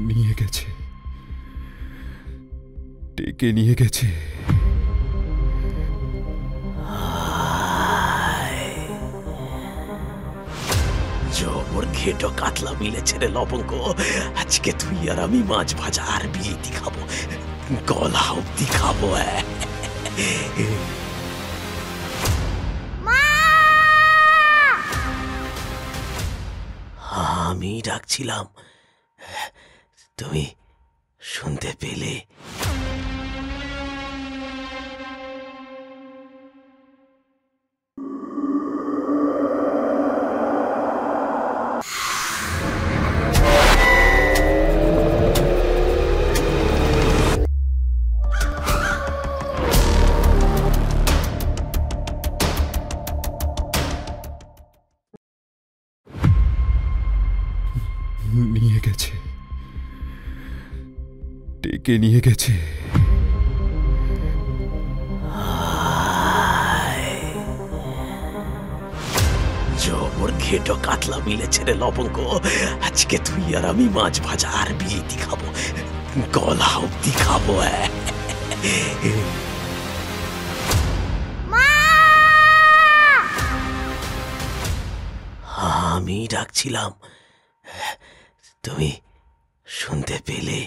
নিয়ে গেছে, ডেকে নিয়ে গেছে। জবর ঘেটো কাতলা মিলেছে রে লবঙ্গ। আজকে তুই আর আমি মাছ ভাজা আর বিলিতি খাবো, গলা অব্দি খাবো। আমি ডাকছিলাম, তুমি শুনতে পেলে? নিয়ে গেছে, ডেকে নিয়ে গেছে। জবর ঘেটো কাতলা মিলেছে রে লবঙ্গ। আজকে তুই আর আমি মাছ ভাজা আর বিলিতি খাবো, গলা অব্দি খাবো। আমি ডাকছিলাম, তুমি শুনতে পেলে?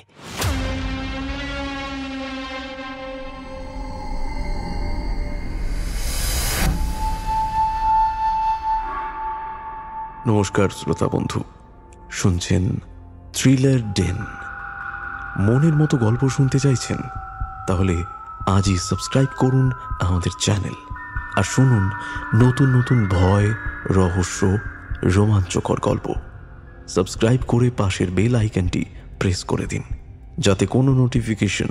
নমস্কার শ্রোতা বন্ধু, শুনছেন থ্রিলার ডেন। মনের মতো গল্প শুনতে চাইছেন? তাহলে আজই সাবস্ক্রাইব করুন আমাদের চ্যানেল আর শুনুন নতুন নতুন ভয়, রহস্য, রোমাঞ্চকর গল্প। সাবস্ক্রাইব করে পাশের বেল আইকনটি প্রেস করে দিন, যাতে কোনো নোটিফিকেশন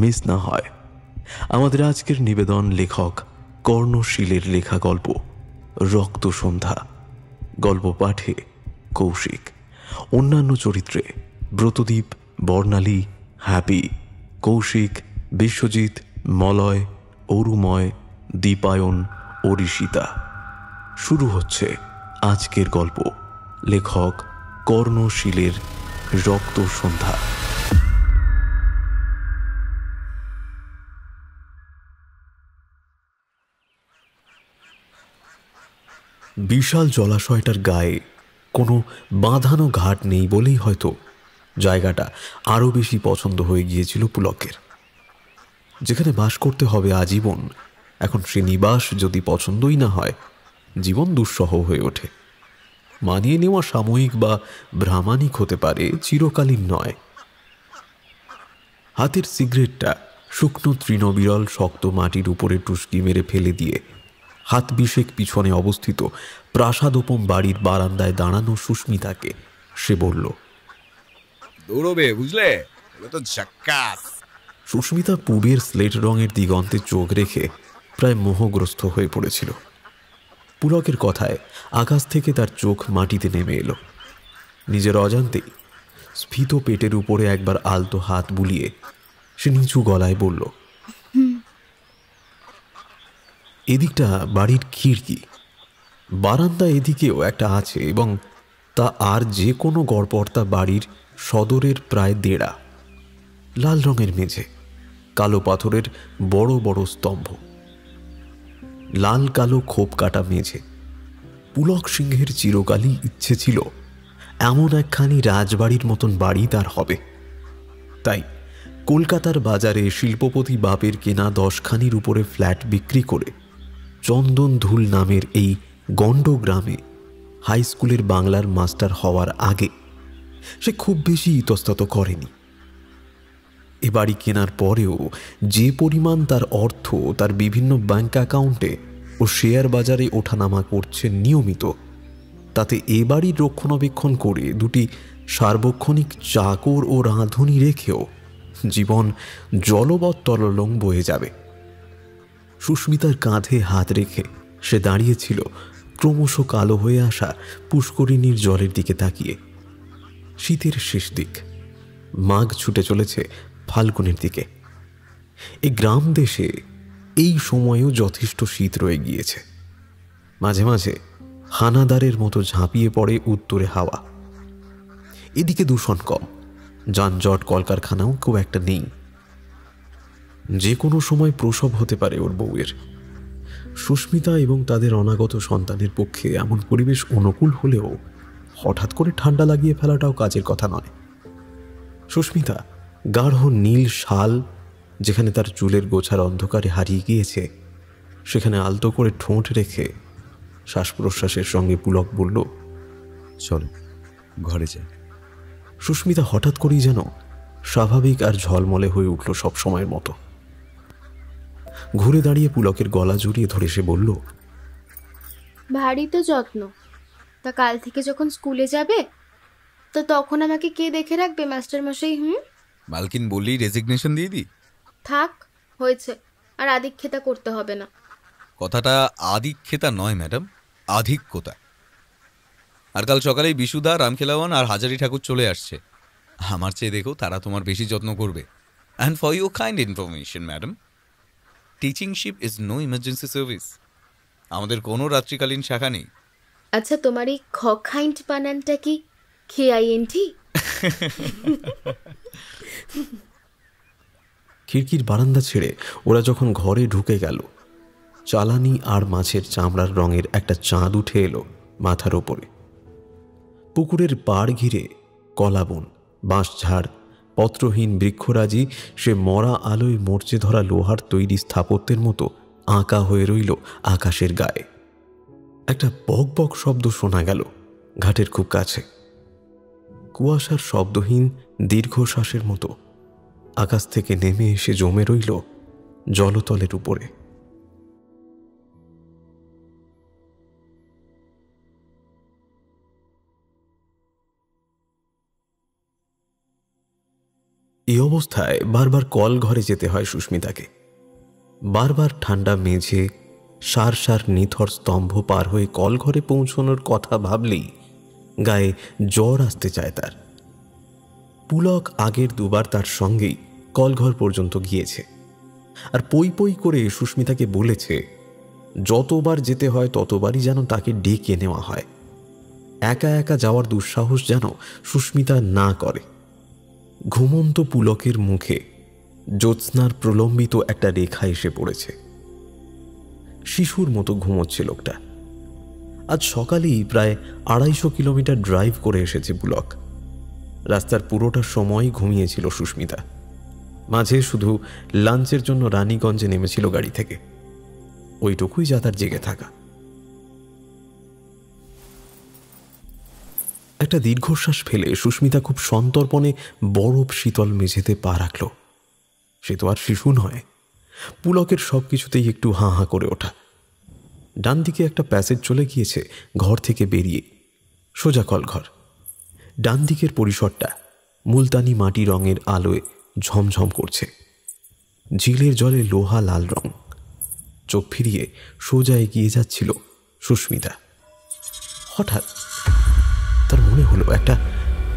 মিস না হয়। আমাদের আজকের নিবেদন লেখক কর্ণশীলের লেখা গল্প রক্ত সন্ধ্যা। গল্প পাঠে কৌশিক, অন্যান্য চরিত্রে ব্রতদীপ, বর্ণালী, হ্যাপি, কৌশিক, বিশ্বজিৎ, মলয়, অরুময়, দীপায়ন ও ঋষিতা। শুরু হচ্ছে আজকের গল্প, লেখক কর্ণশীলের রক্ত সন্ধ্যা। বিশাল জলাশয়টার গায়ে কোনো বাঁধানো ঘাট নেই বলেই হয়তো জায়গাটা আরও বেশি পছন্দ হয়ে গিয়েছিল পুলকের। যেখানে বাস করতে হবে আজীবন, এখন সে নিবাস যদি পছন্দই না হয়, জীবন দুঃসহ হয়ে ওঠে। মানিয়ে নেওয়া সাময়িক বা ভ্রামাণিক হতে পারে, চিরকালীন নয়। হাতের সিগারেটটা শুকনো তৃণবিরল শক্ত মাটির উপরে টুসকি মেরে ফেলে দিয়ে হাত বিশেক পিছনে অবস্থিত প্রাসাদোপম বাড়ির বারান্দায় দাঁড়ানো সুস্মিতাকে সে বলল, দৌড়বে বুঝলে, তো ঝাক্কাস। সুস্মিতা পূবের স্লেট রঙের দিগন্তে চোখ রেখে প্রায় মোহগ্রস্ত হয়ে পড়েছিল। পুলকের কথায় আকাশ থেকে তার চোখ মাটিতে নেমে এলো। নিজের অজান্তেই স্ফীত পেটের উপরে একবার আলতো হাত বুলিয়ে সে নিচু গলায় বলল, এদিকটা বাড়ির খিড়কি, বারান্দা এদিকেও একটা আছে, এবং তা আর যে কোনো গড়পড়তা বাড়ির সদরের প্রায় দেড়া। লাল রঙের মেঝে, কালো পাথরের বড় বড় স্তম্ভ, লাল কালো খোপ কাটা মেঝে। পুলক সিংহের চিরকালই ইচ্ছে ছিল এমন একখানি রাজবাড়ির মতন বাড়ি তার হবে। তাই কলকাতার বাজারে শিল্পপতি বাপের কেনা 10খানির উপরে ফ্ল্যাট বিক্রি করে চন্দন ধুল নামের এই গণ্ড গ্রামে হাই স্কুলের বাংলার মাস্টার হওয়ার আগে সে খুব বেশি ইতস্তত করেনি। এ বাড়ি কেনার পরেও যে পরিমাণ তার অর্থ তার বিভিন্ন ব্যাংক অ্যাকাউন্টে ও শেয়ার বাজারে ওঠানামা করছে নিয়মিত, তাতে এ বাড়ির রক্ষণাবেক্ষণ করে দুটি সার্বক্ষণিক চাকর ও রাঁধুনি রেখেও জীবন জলবৎতরলং বয়ে যাবে। সুস্মিতার কাঁধে হাত রেখে সে দাঁড়িয়েছিল ক্রমশ কালো হয়ে আসা পুষ্করিণীর জলের দিকে তাকিয়ে। শীতের শেষ দিক, মাঘ ছুটে চলেছে ফাল্গুনের দিকে। এই গ্রাম দেশে এই সময়েও যথেষ্ট শীত রয়ে গিয়েছে। মাঝে মাঝে হানাদারের মতো ঝাঁপিয়ে পড়ে উত্তরে হাওয়া। এদিকে দূষণ কম, যানজট কলকারখানাও খুব একটা নেই। যে কোনো সময় প্রসব হতে পারে ওর বউয়ের। সুস্মিতা এবং তাদের অনাগত সন্তানের পক্ষে এমন পরিবেশ অনুকূল হলেও হঠাৎ করে ঠান্ডা লাগিয়ে ফেলাটাও কাজের কথা নয়। সুস্মিতা গাঢ় নীল শাল যেখানে তার চুলের গোছার অন্ধকারে হারিয়ে গিয়েছে সেখানে আলতো করে ঠোঁট রেখে শ্বাস প্রশ্বাসের সঙ্গে পুলক বলল, চলো ঘরে যাই। সুস্মিতা হঠাৎ করেই যেন স্বাভাবিক আর ঝলমলে হয়ে উঠল সব সময়ের মতো। ঘুরে দাঁড়িয়ে পুলকের গলা জড়িয়ে ধরে সে বলল, ভারী তো যত্ন। তা কাল থেকে যখন স্কুলে যাবে তো তখন আমাকে কে দেখে রাখবে মাস্টারমশাই? মালকিন বললেই রেজিগনেশন দিয়ে দিই। থাক, হয়েছে, আর আদিক্ষেতা করতে হবে না। কথাটা আদিক্ষেতা নয় ম্যাডাম, আধিক্যতা। আর কাল সকালেই বিশুদা, রামখেলাওয়ান আর হাজারি ঠাকুর চলে আসছে। আমার চেয়ে দেখো তারা তোমার বেশি যত্ন করবে। And for your kind information madam, teachingship is no emergency service. আমাদের কোনো রাত্রিকালীন শাখা নেই। আচ্ছা, তোমার এই খাইন্ড বানানটা কি KINT? খিড়কির বারান্দা ছেড়ে ওরা যখন ঘরে ঢুকে গেল, চালানি আর মাছের চামড়ার রঙের একটা চাঁদ উঠে এলো মাথার ওপরে। পুকুরের পাড় ঘিরে কলাবন, বাঁশঝাড়, পত্রহীন বৃক্ষরাজি সে মরা আলোয় মরচে ধরা লোহার তৈরি স্থাপত্যের মতো আঁকা হয়ে রইল আকাশের গায়ে। একটা বক বক শব্দ শোনা গেল ঘাটের খুব কাছে। কুয়াশার শব্দহীন দীর্ঘশ্বাসের মতো আকাশ থেকে নেমে এসে জমে রইল জলতলের উপরে। এই অবস্থায় বারবার কল ঘরে যেতে হয় সুস্মিতাকে। বারবার ঠান্ডা মেঝে, সার সার নিথর স্তম্ভ পার হয়ে কল ঘরে পৌঁছানোর কথা ভাবলেই গায়ে জ্বর আসতে চায় তার। পুলক আগের দুবার তার সঙ্গেই কলঘর পর্যন্ত গিয়েছে, আর পই পই করে সুস্মিতাকে বলেছে যতবার যেতে হয় ততবারই যেন তাকে ডেকে নেওয়া হয়। একা একা যাওয়ার দুঃসাহস যেন সুস্মিতা না করে। ঘুমন্ত পুলকের মুখে জ্যোৎস্নার প্রলম্বিত একটা রেখা এসে পড়েছে। শিশুর মতো ঘুমোচ্ছে লোকটা। আজ সকালেই প্রায় 250 কিলোমিটার ড্রাইভ করে এসেছে পুলক। রাস্তার পুরোটা সময় ঘুমিয়েছিল সুস্মিতা। মাঝে শুধু লাঞ্চের জন্য রানীগঞ্জে নেমেছিল গাড়ি থেকে। ওইটুকুই যা তার জেগে থাকা। একটা দীর্ঘশ্বাস ফেলে সুস্মিতা খুব সন্তর্পণে বরফ শীতল মেঝেতে পা রাখল। সে তো আর শিশু নয়। পুলকের সবকিছুতেই একটু হাঁ হাঁ করে ওঠা। ডান দিকে একটা প্যাসেজ চলে গিয়েছে ঘর থেকে বেরিয়ে, সোজা কলঘর। ডান দিকের পরিসরটা মুলতানি মাটি রঙের আলোয় ঝমঝম করছে। ঝিলের জলে লোহা লাল রং। চোখ ফিরিয়ে সোজা এগিয়ে যাচ্ছিল সুস্মিতা। হঠাৎ তার মনে হলো একটা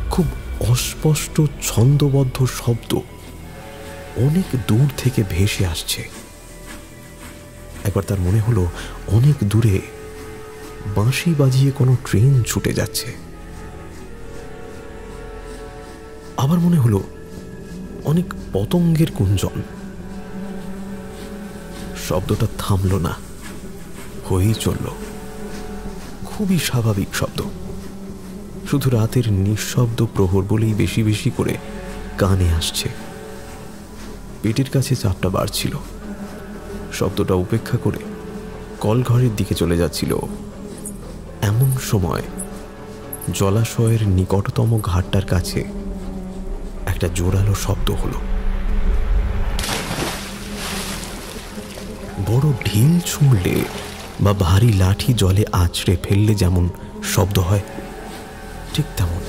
খুব অস্পষ্ট ছন্দবদ্ধ শব্দ অনেক দূর থেকে ভেসে আসছে। একবার তার মনে হলো অনেক দূরে বাঁশি বাজিয়ে কোনো ট্রেন ছুটে যাচ্ছে। আবার মনে হলো অনেক পতঙ্গের কুঞ্জন। শব্দটা থামল না, হয়েই চলল। খুবই স্বাভাবিক শব্দ, শুধু রাতের নিঃশব্দ প্রহর বলেই বেশি বেশি করে কানে আসছে। পেটের কাছে চাপটা বাড়ছিল। শব্দটা উপেক্ষা করে কলঘরের দিকে চলে যাচ্ছিল। এমন সময় জলাশয়ের নিকটতম ঘাটটার কাছে একটা জোরালো শব্দ হলো। বড় ঢিল ছুঁড়লে বা ভারী লাঠি জলে আছড়ে ফেললে যেমন শব্দ হয়, ঠিক তেমন।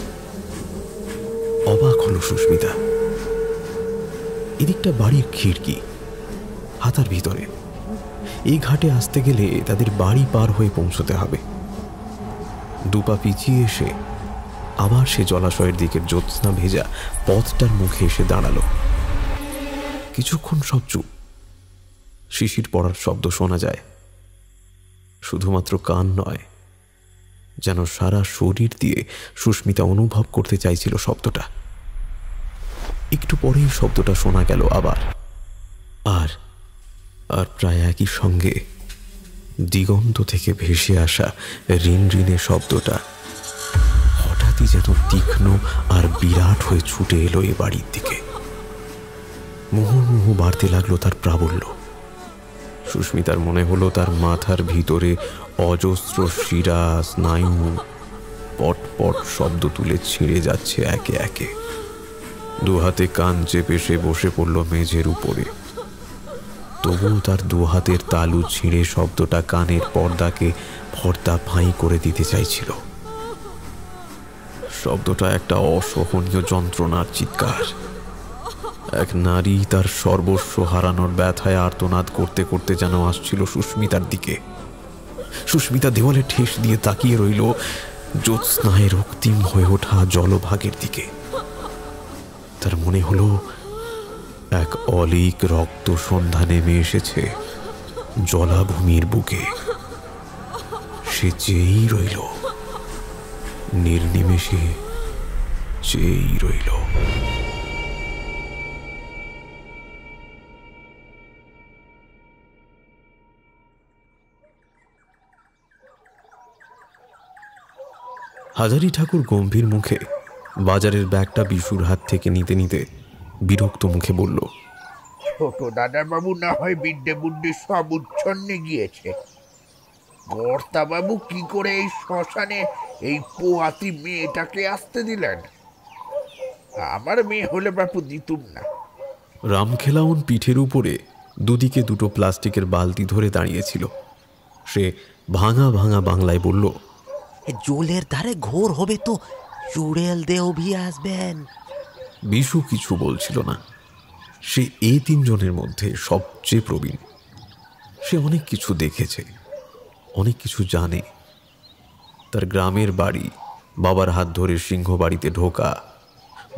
অবাক হলো সুস্মিতা। এদিকটা বাড়ির খিড়কি, হাতার ভিতরে। এই ঘাটে আসতে গেলে তাদের বাড়ি পার হয়ে পৌঁছতে হবে। দুপা পিছিয়ে এসে আবার সে জলাশয়ের দিকের জ্যোৎস্না ভেজা পথটার মুখে এসে দাঁড়ালো। কিছুক্ষণ সব চুপ। শিশির পড়ার শব্দ শোনা যায়। শুধুমাত্র কান নয়, যেন সারা শরীর দিয়ে সুস্মিতা অনুভব করতে চাইছিল শব্দটা। একটু পরেই শব্দটা শোনা গেল আবার, আর আর প্রায় একই সঙ্গে দিগন্ত থেকে ভেসে আসা রিনরিনে শব্দটা হঠাৎই যেন তীক্ষ্ণ আর বিরাট হয়ে ছুটে এলো এ বাড়ির দিকে। মুহুর্মুহু বাড়তে লাগলো তার প্রাবল্য। সুস্মিতার মনে হলো তার মাথার ভিতরে অজস্র শিরা স্নায়ু পট পট শব্দ তুলে ছিঁড়ে যাচ্ছে একে একে। দুহাতে কান চেপে সে বসে পড়ল মেঝের উপরে। তবুও তার দুহাতের তালু ছিঁড়ে শব্দটা কানের পর্দাকে ফর্দা ফাঁই করে দিতে চাইছিল। শব্দটা একটা অসহনীয় যন্ত্রণার চিৎকার। এক নারী তার সর্বস্ব হারানোর ব্যথায় আর্তনাদ করতে করতে যেন আসছিল সুস্মিতার দিকে। সুস্মিতা দেওয়ালে ঠেস দিয়ে তাকিয়ে রইল জ্যোৎস্নায় রক্তিম হয়ে ওঠা জলভাগের দিকে। তার মনে হলো এক অলিক রক্ত সন্ধ্যা নেমে এসেছে জলাভূমির বুকে। সে চেয়েই রইল, নির্নিমেষে চেয়েই রইল। হাজারি ঠাকুর গম্ভীর মুখে বাজারের ব্যাগটা বিশুর হাত থেকে নিতে নিতে বিরক্ত মুখে বলল, ছোট দাদা বাবু না হয় বিদ্যে বুদ্ধি সব উচ্ছন্নে গিয়েছে, কর্তা বাবু কি করে এই শ্মশানে এই পোয়াতি মেয়েটাকে আসতে দিলেন? আমার মেয়ে হলে বাপু দিতুম না। রামখেলাউন পিঠের উপরে দুদিকে দুটো প্লাস্টিকের বালতি ধরে দাঁড়িয়েছিল। সে ভাঙা ভাঙা বাংলায় বলল, জলের ধারে ঘোর হবে তো চুড়েল দেও ভি আসবেন। বিশু কিছু বলছিল না। সে এই তিনজনের মধ্যে সবচেয়ে প্রবীণ। সে অনেক কিছু দেখেছে, অনেক কিছু জানে। তার গ্রামের বাড়ি, বাবার হাত ধরে সিংহ বাড়িতে ঢোকা,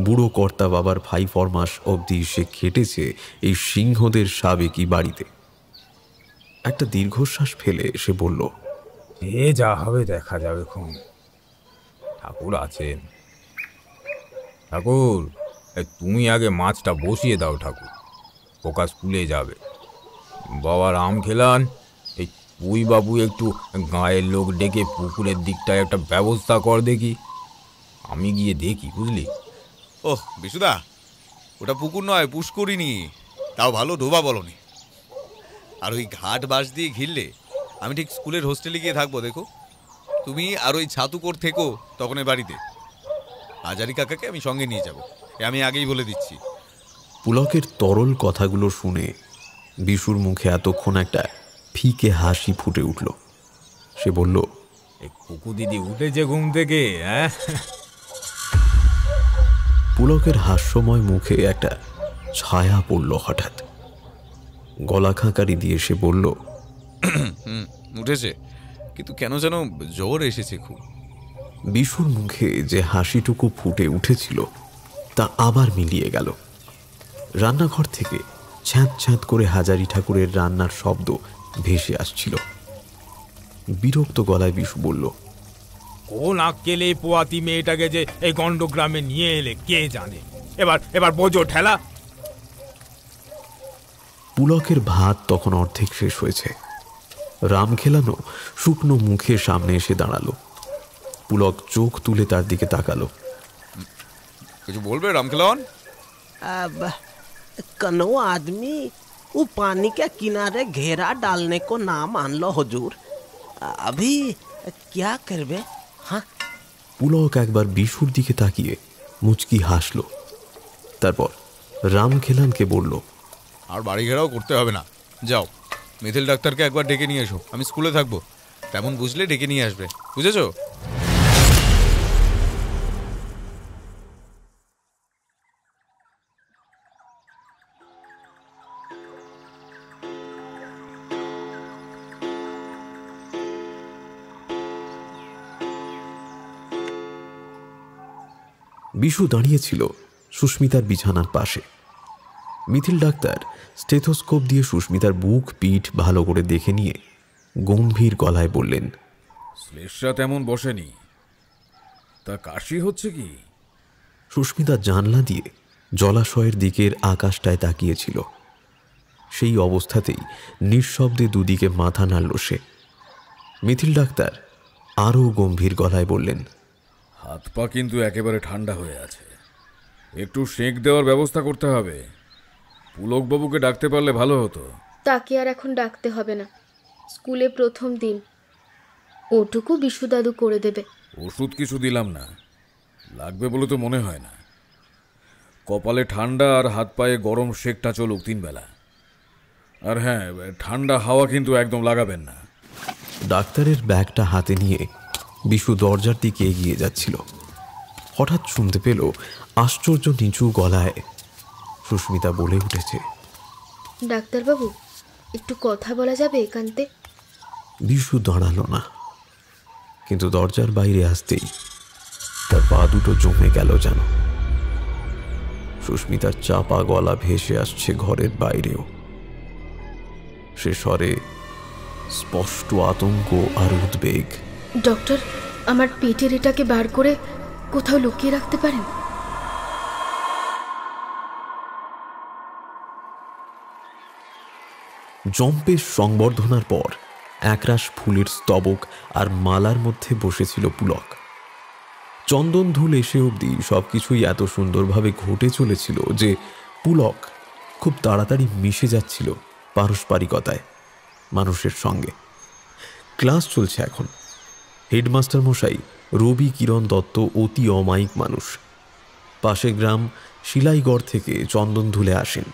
বুড়ো কর্তা বাবার 5 মাস অবধি সে খেটেছে এই সিংহদের সাবেকি বাড়িতে। একটা দীর্ঘশ্বাস ফেলে সে বলল, এ যা হবে দেখা যাবে খুন। ঠাকুর আছেন। ঠাকুর, তুমি আগে মাছটা বসিয়ে দাও ঠাকুর, পোকা স্কুলে যাবে। বাবা রাম খেলান, এই পুই বাবু একটু গায়ের লোক ডেকে পুকুরের দিকটায় একটা ব্যবস্থা কর দেখি, আমি গিয়ে দেখি, বুঝলি? ওহ বিশুদা, ওটা পুকুর নয়, পুষ্করিণী। তাও ভালো ডোবা বলনি। আর ওই ঘাট বাঁশ দিয়ে ঘিরলে আমি ঠিক স্কুলের হোস্টেলে গিয়ে থাকবো। দেখো তুমি আর ওই ছাতুকোর থেকো তখন এ বাড়িতে। হাজারি কাকাকে আমি সঙ্গে নিয়ে যাব, আমি আগেই বলে দিচ্ছি। পুলকের তরল কথাগুলো শুনে বিশুর মুখে এতক্ষণ একটা ফিকে হাসি ফুটে উঠল। সে বলল, এই কুকু দিদি উঠেছে ঘুম থেকে? হ্যাঁ, পুলকের হাস্যময় মুখে একটা ছায়া পড়ল হঠাৎ। গলা খাঁকারি দিয়ে সে বলল, উঠেছে, কিন্তু কেন যেন জ্বর এসেছে খুব। বিশুর মুখে যে হাসিটুকু ফুটে উঠেছিল তা আবার মিলিয়ে গেল। রান্নাঘর থেকে ছ্যাঁত ছ্যাঁত করে হাজারি ঠাকুরের রান্নার শব্দ ভেসে আসছিল। বিরক্ত গলায় বিশু বলল, কোন আক্কেলে পোয়াতি মেয়েটাকে যে এই গণ্ডগ্রামে নিয়ে এলে কে জানে। এবার বোঝো ঠেলা। পুলকের ভাত তখন অর্ধেক শেষ হয়েছে। রাম খেলানো শুকনো মুখে সামনে এসে দাঁড়ালো। পুলক চোখ তুলে তার দিকে তাকালো। কিছু বলবে রামখেলাওয়ান? कनो आदमी वो पानी के किनारे घेरा डालने को ना मान लो हुजूर, अभी क्या करबे? हाँ, পুলক একবার বিশুর দিকে তাকিয়ে মুচকি হাসল। তারপর রাম খেলানকে বলল, আর বাড়ি ঘেরাও করতে হবে না, যাও মিথিল ডাক্তারকে একবার ডেকে নিয়ে এসো। আমি স্কুলে থাকবো, তেমন বুঝলে ডেকে নিয়ে আসবে, বুঝেছো? বিশু দাঁড়িয়েছিল সুস্মিতার বিছানার পাশে। মিথিল ডাক্তার স্টেথোস্কোপ দিয়ে সুস্মিতার বুক পিঠ ভালো করে দেখে নিয়ে গম্ভীর গলায় বললেন, শ্লেষা তেমন বসেনি, তা কাশি হচ্ছে কি? সুস্মিতা জানলা দিয়ে জলাশয়ের দিকের আকাশটায় তাকিয়েছিল। সেই অবস্থাতেই নিঃশব্দে দুদিকে মাথা নাড়ল সে। মিথিল ডাক্তার আরও গম্ভীর গলায় বললেন, হাত পা কিন্তু একেবারে ঠান্ডা হয়ে আছে, একটু সেঁক দেওয়ার ব্যবস্থা করতে হবে। পুলকবাবুকে ডাকতে পারলে ভালো হতো। তাকে আর এখন ডাকতে হবে না, স্কুলে প্রথম দিন, ওটুকু বিশু দাদু করে দেবে। ওষুধ কিছু দিলাম না, লাগবে বলে তো মনে হয় না। কপালে ঠান্ডা আর হাত পায়ে গরম সেঁকটা চলুক 3 বেলা। আর হ্যাঁ, ঠান্ডা হাওয়া কিন্তু একদম লাগাবেন না। ডাক্তারের ব্যাগটা হাতে নিয়ে বিশু দরজার দিকে এগিয়ে যাচ্ছিল। হঠাৎ শুনতে পেল আশ্চর্য নিচু গলায় সুস্মিতা বলে উঠেছে, ডাক্তারবাবু, একটু কথা বলা যাবে একান্তে? বিশু দাঁড়ালো না, কিন্তু দরজার বাইরে আসতেই তার পা দুটো জমে গেল যেন। সুস্মিতার চাপা গলা ভেসে আসছে ঘরের বাইরেও। সে স্বরে স্পষ্ট আতঙ্ক আর উদ্বেগ। ডক্টর, আমার পেটের এটাকে বার করে কোথাও লুকিয়ে রাখতে পারেন? জম্পের সংবর্ধনার পর একরাশ ফুলের স্তবক আর মালার মধ্যে বসেছিল পুলক। চন্দন ধুল এসে অবধি সবকিছুই এত সুন্দরভাবে ঘটে চলেছিল যে পুলক খুব তাড়াতাড়ি মিশে যাচ্ছিল পারস্পরিকতায় মানুষের সঙ্গে। ক্লাস চলছে এখন। হেডমাস্টার মশাই রবি কিরণ দত্ত অতি অমায়িক মানুষ। পাশের গ্রাম শিলাইগড় থেকে চন্দন ধুলে আসেন।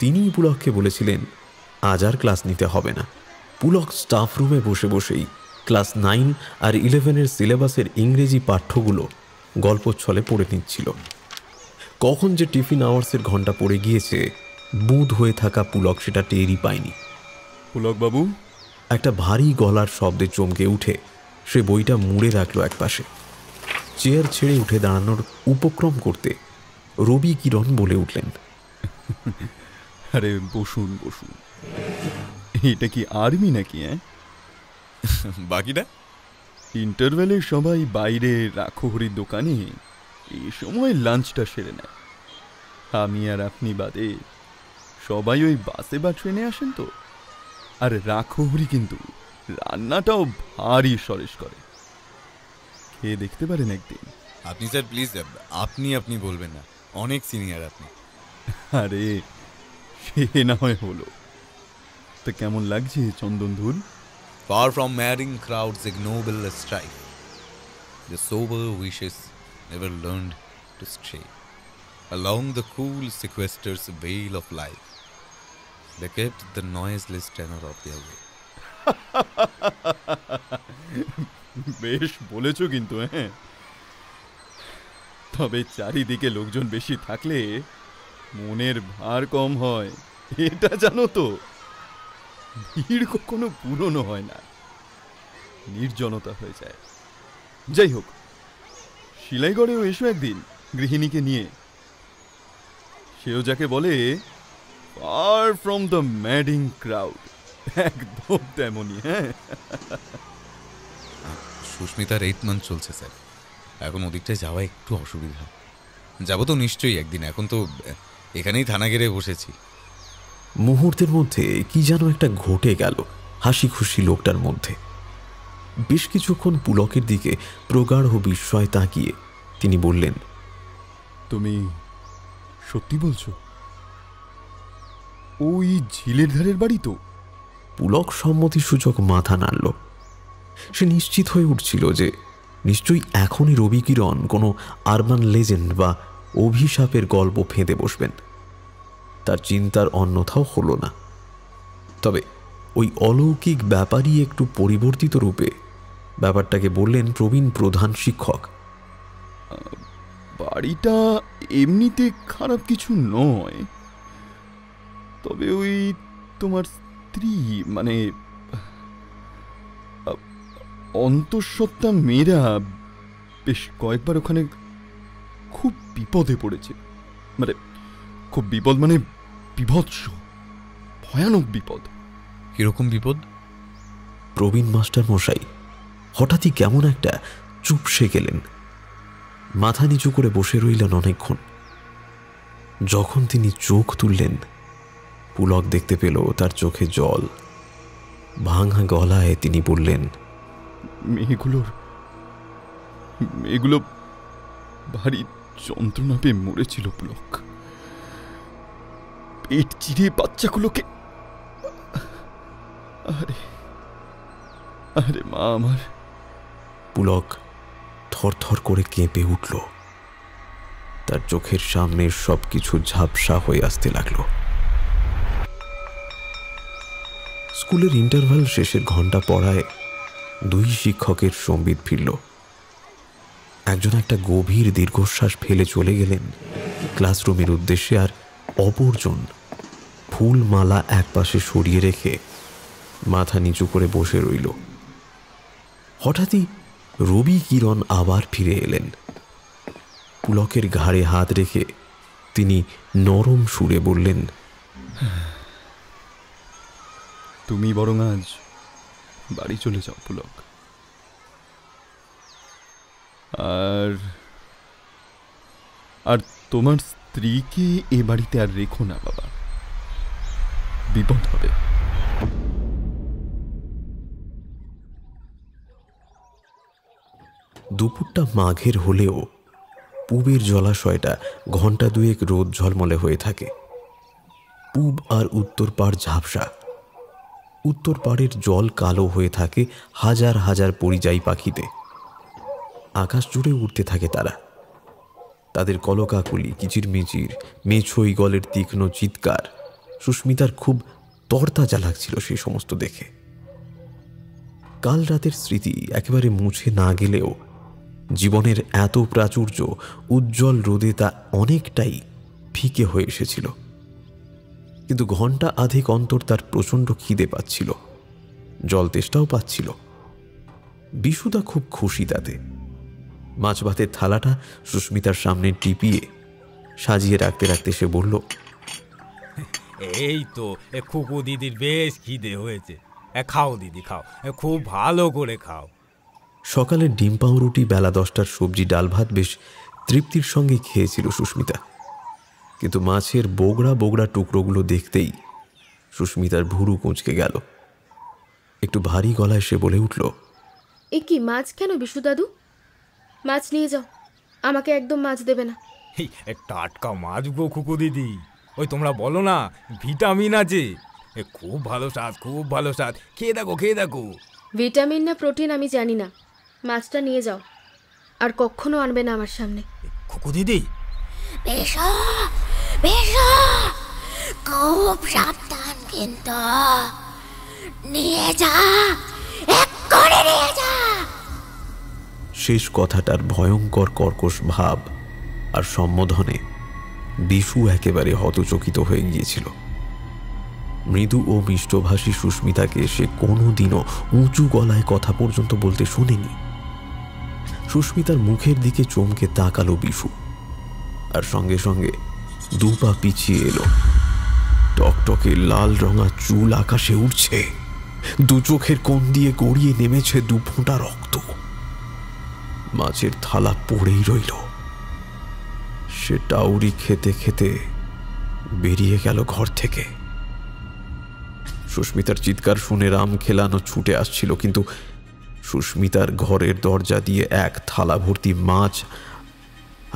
তিনিই পুলককে বলেছিলেন আজ আর ক্লাস নিতে হবে না। পুলক স্টাফ রুমে বসে বসেই ক্লাস 9 আর 11-এর সিলেবাসের ইংরেজি পাঠ্যগুলো গল্পচ্ছলে পড়ে নিচ্ছিল। কখন যে টিফিন আওয়ার্সের ঘন্টা পড়ে গিয়েছে বুঁদ হয়ে থাকা পুলক সেটা টেরই পায়নি। পুলকবাবু, একটা ভারী গলার শব্দে চমকে উঠে সে বইটা মুড়ে রাখল একপাশে। চেয়ার ছেড়ে উঠে দাঁড়ানোর উপক্রম করতে রবি কিরণ বলে উঠলেন, আরে বসুন বসুন। এটা কি আর্মি নাকি? বাকিটা ইন্টারভেলে সবাই বাইরে রাখহরির দোকানে এই সময় লাঞ্চটা সেরে নেয়। আমি আর আপনি বাদে সবাই ওই বাসে বা ট্রেনে আসেন তো। আর রাখহরি কিন্তু রান্নাটাও ভারী সরেশ করে, খেয়ে দেখতে পারেন একদিন। আপনি স্যার প্লিজ, আপনি বলবেন না, অনেক সিনিয়র আপনি। আরে সে না হয় হলো, তো কেমন লাগছে চন্দন ধুল? Far from madding crowds ignoble strife, the sober wishes never learned to stray. Along the cool sequester's veil of life, they kept the noiseless tenor of their way. বেশ বলেছো কিন্তু। হ্যাঁ, তবে চারিদিকে লোকজন বেশি থাকলে মনের ভার কম হয়, এটা জানো তো। ভিড় কখনো পুরনো হয় না, নির্জনতা হয়ে যায়। যাই হোক, শিলাইগড়েও এসো একদিন গৃহিণীকে নিয়ে। সেও যাকে বলে far from the madding crowd, একদম তেমনই। হ্যাঁ, সুস্মিতার 8 মান্থ চলছে স্যার, এখন ওদিকটায় যাওয়া একটু অসুবিধা। যাবো তো নিশ্চয়ই একদিন, এখন তো এখানেই থানা গেড়ে বসেছি। মুহূর্তের মধ্যে কি যেন একটা ঘটে গেল হাসি খুশি লোকটার মধ্যে। বেশ কিছুক্ষণ পুলকের দিকে প্রগাঢ় বিস্ময় তাকিয়ে তিনি বললেন, তুমি সত্যি বলছো? ওই ঝিলের ধারের বাড়ি তো? পুলক সম্মতিসূচক মাথা নাড়ল। সে নিশ্চিত হয়ে উঠছিল যে নিশ্চয়ই এখনই রবি কিরণ কোনো আরবান লেজেন্ড বা অভিশাপের গল্প ফেঁদে বসবেন। তার চিন্তার অন্যথাও হলো না। তবে ওই অলৌকিক ব্যাপারই একটু পরিবর্তিত রূপে ব্যাপারটাকে বললেন প্রবীণ প্রধান শিক্ষক। বাড়িটা এমনিতে খারাপ কিছু নয়, তবে ওই তোমার স্ত্রী মানে অন্তঃসত্ত্বা মেয়েরা বেশ কয়েকবার ওখানে খুব বিপদে পড়েছে। মানে খুব বিপদ, মানে বিভৎস, ভয়ানক বিপদ। কিরকম বিপদ? প্রবীণ মাস্টার মশাই হঠাৎই কেমন একটা চুপসে গেলেন। মাথা নিচু করে বসে রইলেন অনেকক্ষণ। যখন তিনি চোখ তুললেন, পুলক দেখতে পেল তার চোখে জল। ভাঙা গলায় তিনি বললেন, মেয়েগুলো ভারী যন্ত্রণা পেয়ে মরেছিল পুলক। পেট চিরে বাচ্চাগুলোকে। আরে আরে মা আমার। পুলক থরথর করে কেঁপে উঠল। তার চোখের সামনের সবকিছু ঝাপসা হয়ে আসতে লাগল। স্কুলের ইন্টারভাল শেষের ঘন্টা পড়ায় দুই শিক্ষকের সম্বিত ফিরল। একজন একটা গভীর দীর্ঘশ্বাস ফেলে চলে গেলেন ক্লাসরুমের উদ্দেশ্যে, আর অপরজন ফুলমালা একপাশে সরিয়ে রেখে মাথা নিচু করে বসে রইল। হঠাৎই রবি কিরণ আবার ফিরে এলেন। পুলকের ঘাড়ে হাত রেখে তিনি নরম সুরে বললেন, তুমি বরং আজ বাড়ি চলে যাও পুলক। আর তোমার স্ত্রীকে এ বাড়িতে আর রেখো না বাবা, বিপদ হবে। দুপুরটা মাঘের হলেও পূবের জলাশয়টা ঘণ্টা দুয়েক রোদ ঝলমলে হয়ে থাকে। পূব আর উত্তর পাড় ঝাপসা। উত্তর পাড়ের জল কালো হয়ে থাকে হাজার হাজার পরিযায়ী পাখিতে। আকাশ জুড়ে উঠতে থাকে তারা। তাদের কলকাকলি, কিচিরমিচির, মেছই গলের তীক্ষ্ণ চিৎকার সুস্মিতার খুব তরতাজা লাগছিল সেই সমস্ত দেখে। কাল রাতের স্মৃতি একেবারে মুছে না গেলেও জীবনের এত প্রাচুর্য উজ্জ্বল রোদে তা অনেকটাই ফিকে হয়ে এসেছিল। কিন্তু ঘণ্টা আধেক অন্তর তার প্রচণ্ড খিদে পাচ্ছিল, জল তেষ্টাও পাচ্ছিল। বিশুদা খুব খুশি তাতে। মাছ ভাতের থালাটা সুস্মিতার সামনে টিপিয়ে সাজিয়ে রাখতে রাখতে সে বলল, এই তো খুকু দিদির বেশ খিদে হয়েছে, খাও দিদি খাও, খুব ভালো করে খাও। সকালে ডিম পাউরুটি, বেলা 10টার সবজি ডাল ভাত বেশ তৃপ্তির সঙ্গে খেয়েছিল সুস্মিতা। কিন্তু মাছের বোগড়া বোগড়া টুকরোগুলো দেখতেই সুস্মিতার ভুরু কুঁচকে গেল। একটু ভারী গলায় সে বলে উঠল, এ কি মাছ কেন বিশু দাদু? মাছ নিয়ে যাও, আমাকে একদম মাছ দেবে না। টাটকা মাছ গো খুকু দিদি, ওই তোমরা বলো না ভিটামিন আছে, খুব ভালো স্বাদ, খুব ভালো স্বাদ, খেয়ে দেখো খেয়ে দেখো। ভিটামিন না প্রোটিন আমি জানি না, মাছটা নিয়ে যাও, আর কখনো আনবে না আমার সামনে। খুকু দিদি বেশ বেশ, খুব সাবধান কিন্তু, নিয়ে যা, এক্ষুনি নিয়ে যা। শেষ কথাটার ভয়ঙ্কর কর্কশ ভাব আর সম্বোধনে বিশু একেবারে হতচকিত হয়ে গিয়েছিল। মৃদু ও মিষ্টভাষী সুস্মিতাকে সে কোনোদিনও উঁচু গলায় কথা পর্যন্ত বলতে শোনেনি। সুস্মিতার মুখের দিকে চমকে তাকালো বিশু, আর সঙ্গে সঙ্গে দুপা পিছিয়ে এলো। টকটকে লাল রঙা চুল আকাশে উঠছে, দু চোখের কোণ দিয়ে গড়িয়ে নেমেছে 2 ফোঁটা রক্ত। মাছের থালা পড়েই রইল। সে টাউরি খেতে খেতে বেরিয়ে গেল ঘর থেকে। সুস্মিতার চিৎকার শুনে রাম খেলানো ছুটে আসছিল, কিন্তু সুস্মিতার ঘরের দরজা দিয়ে এক থালা ভর্তি মাছ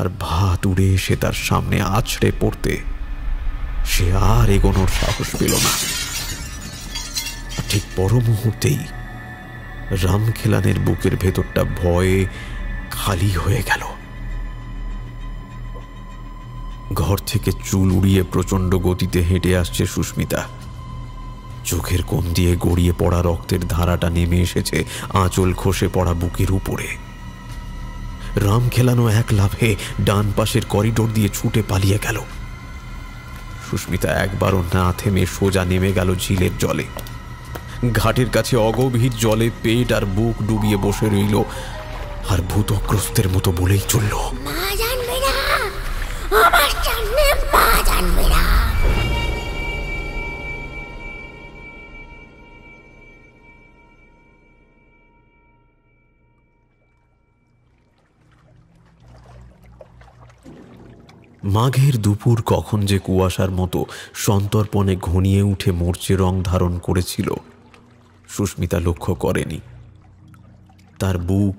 আর ভাত উড়ে এসে তার সামনে আছড়ে পড়তে সে আর এগোনোর সাহস পেল না। ঠিক পর মুহূর্তেই রামখেলানের বুকের ভেতরটা ভয়ে খালি হয়ে গেল। ঘর থেকে চুল উড়িয়ে প্রচণ্ড গতিতে হেঁটে আসছে সুস্মিতা। চোখের কোণ দিয়ে গড়িয়ে পড়া রক্তের ধারাটা নেমে এসেছে আঁচল খসে পড়া বুকের উপরে। রামখেলানো এক লাফে ডান পাশের করিডোর দিয়ে ছুটে পালিয়ে গেল। সুস্মিতা একবারও না থেমে সোজা নেমে গেল ঝিলের জলে। ঘাটের কাছে অগভীর জলে পেট আর বুক ডুবিয়ে বসে রইল, আর ভূতগ্রস্তের মতো বলেই চলল, মা জানবে না, আমার সামনে মা জানবে না। মাঘের দুপুর কখন যে কুয়াশার মতো সন্তর্পণে ঘনিয়ে উঠে মরচে রং ধারণ করেছিল সুস্মিতা লক্ষ্য করেনি। তার বুক,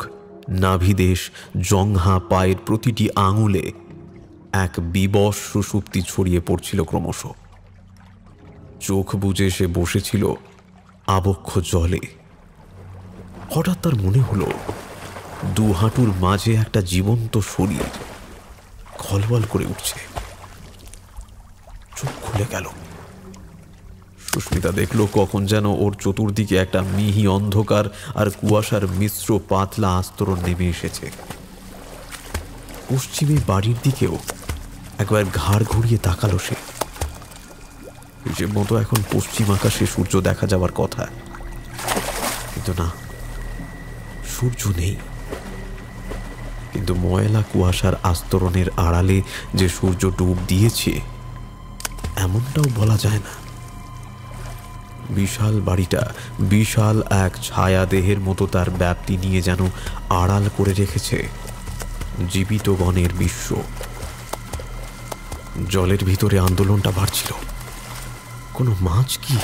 নাভিদেশ, জংহা, পায়ের প্রতিটি আঙুলে এক বিবশ সুষুপ্তি ছড়িয়ে পড়ছিল ক্রমশ। চোখ বুজে সে বসেছিল আবক্ষ জলে। হঠাৎ তার মনে হলো দু হাঁটুর মাঝে একটা জীবন্ত শরীর খলবল করে উঠছে। চোখ খুলে গেল। সুস্মিতা দেখল কখন যেন ওর চতুর্দিকে একটা মিহি অন্ধকার আর কুয়াশার মিশ্র পাতলা আস্তরণ নেমে এসেছে। পশ্চিমে বাড়ির দিকেও একবার ঘাড় ঘুরিয়ে তাকালো সে। হিসেব মতো এখন পশ্চিম আকাশে সূর্য দেখা যাওয়ার কথা, কিন্তু না, সূর্য নেই। কিন্তু ময়লা কুয়াশার আস্তরণের আড়ালে যে সূর্য ডুব দিয়েছে এমনটাও বলা যায় না। বিশাল বাড়িটা বিশাল এক ছায়া দেহের মতো তার ব্যাপ্তি নিয়ে যেন আড়াল করে রেখেছে জীবিত বনের বিশ্ব। জলের ভিতরে আন্দোলনটা বাড়ছিল। কোনো মাছ কি?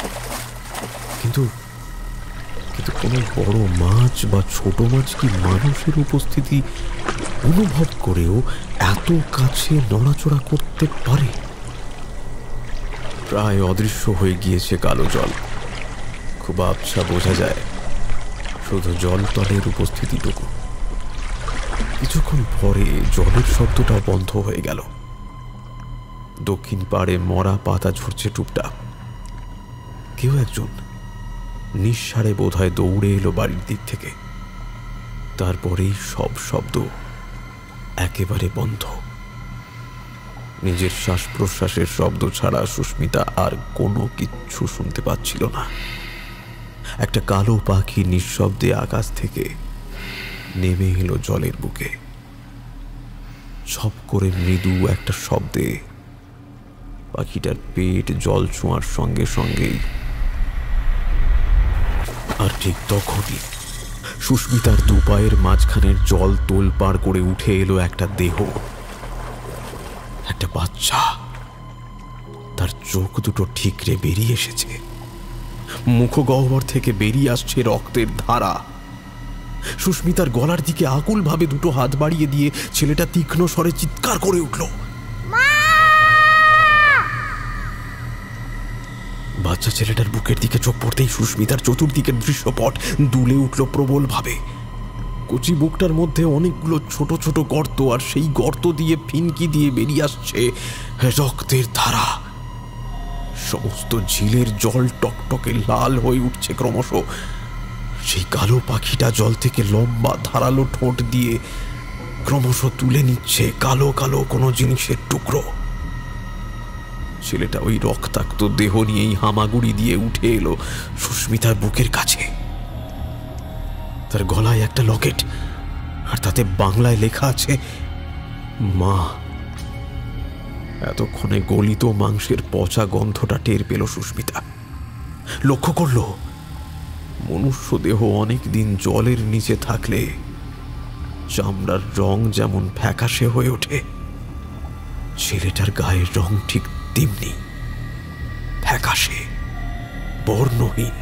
কিন্তু কোনো বড় মাছ বা ছোট মাছ কি মানুষের উপস্থিতি অনুভব করেও এত কাছে নড়াচড়া করতে পারে? প্রায় অদৃশ্য হয়ে গিয়েছে কালো জল। খুব আবছা বোঝা যায় শুধু জলতলের উপস্থিতিটুকু। কিছুক্ষণ পরে জলের শব্দটাও বন্ধ হয়ে গেল। দক্ষিণ পাড়ে মরা পাতা ঝরছে টুপটাপ। কেউ একজন নিঃসাড়ে বোধহয় দৌড়ে এলো বাড়ির দিক থেকে। তারপরেই সব শব্দ একেবারে বন্ধ। নিজের শ্বাস প্রশ্বাসের শব্দ ছাড়া সুস্মিতা আর কোনো কিচ্ছু শুনতে পাচ্ছিল না। একটা কালো পাখি নিঃশব্দে আকাশ থেকে নেমে এলো জলের বুকে। ছপ করে মৃদু একটা শব্দে পাখিটার পেট জল ছোঁয়ার সঙ্গে সঙ্গেই, আর ঠিক তখনই সুস্মিতার দুপায়ের মাঝখানের জল তোলপাড় করে উঠে এলো একটা দেহ, একটা বাচ্চা। তার চোখ দুটো ঠিকরে বেরিয়ে এসেছে। মুখগহ্বর থেকে বেরিয়ে আসছে রক্তের ধারা। সুস্মিতার গলার দিকে আকুলভাবে দুটো হাত বাড়িয়ে দিয়ে ছেলেটা তীক্ষ্ণ স্বরে চিৎকার করে উঠল। বাচ্চা ছেলেটার বুকের দিকে চোখ পড়তেই সুস্মিতার চতুর্দিকের দৃশ্যপট দুলে উঠল প্রবল ভাবে। কচি বুকটার মধ্যে অনেকগুলো ছোট ছোট গর্ত, আর সেই গর্ত দিয়ে ফিনকি দিয়ে বেরিয়ে আসছে রক্তের ধারা। সমস্ত ঝিলের জল টকটকে লাল হয়ে উঠছে ক্রমশ। সেই কালো পাখিটা জল থেকে লম্বা ধারালো ঠোঁট দিয়ে ক্রমশ তুলে নিচ্ছে কালো কালো কোনো জিনিসের টুকরো। ছেলেটা ওই রক্তাক্ত দেহ নিয়েই হামাগুড়ি দিয়ে উঠে এলো সুস্মিতার বুকের কাছে। তার গলায় একটা লকেট, আর তাতে বাংলায় লেখা আছে মা। এতক্ষণে গলিত মাংসের পচা গন্ধটা টের পেল সুস্মিতা। লক্ষ্য করল মনুষ্য দেহ অনেকদিন জলের নিচে থাকলে চামড়ার রং যেমন ফ্যাকাশে হয়ে ওঠে, ছেলেটার গায়ের রং ঠিক তেমনি ফ্যাকাশে, বর্ণহীন।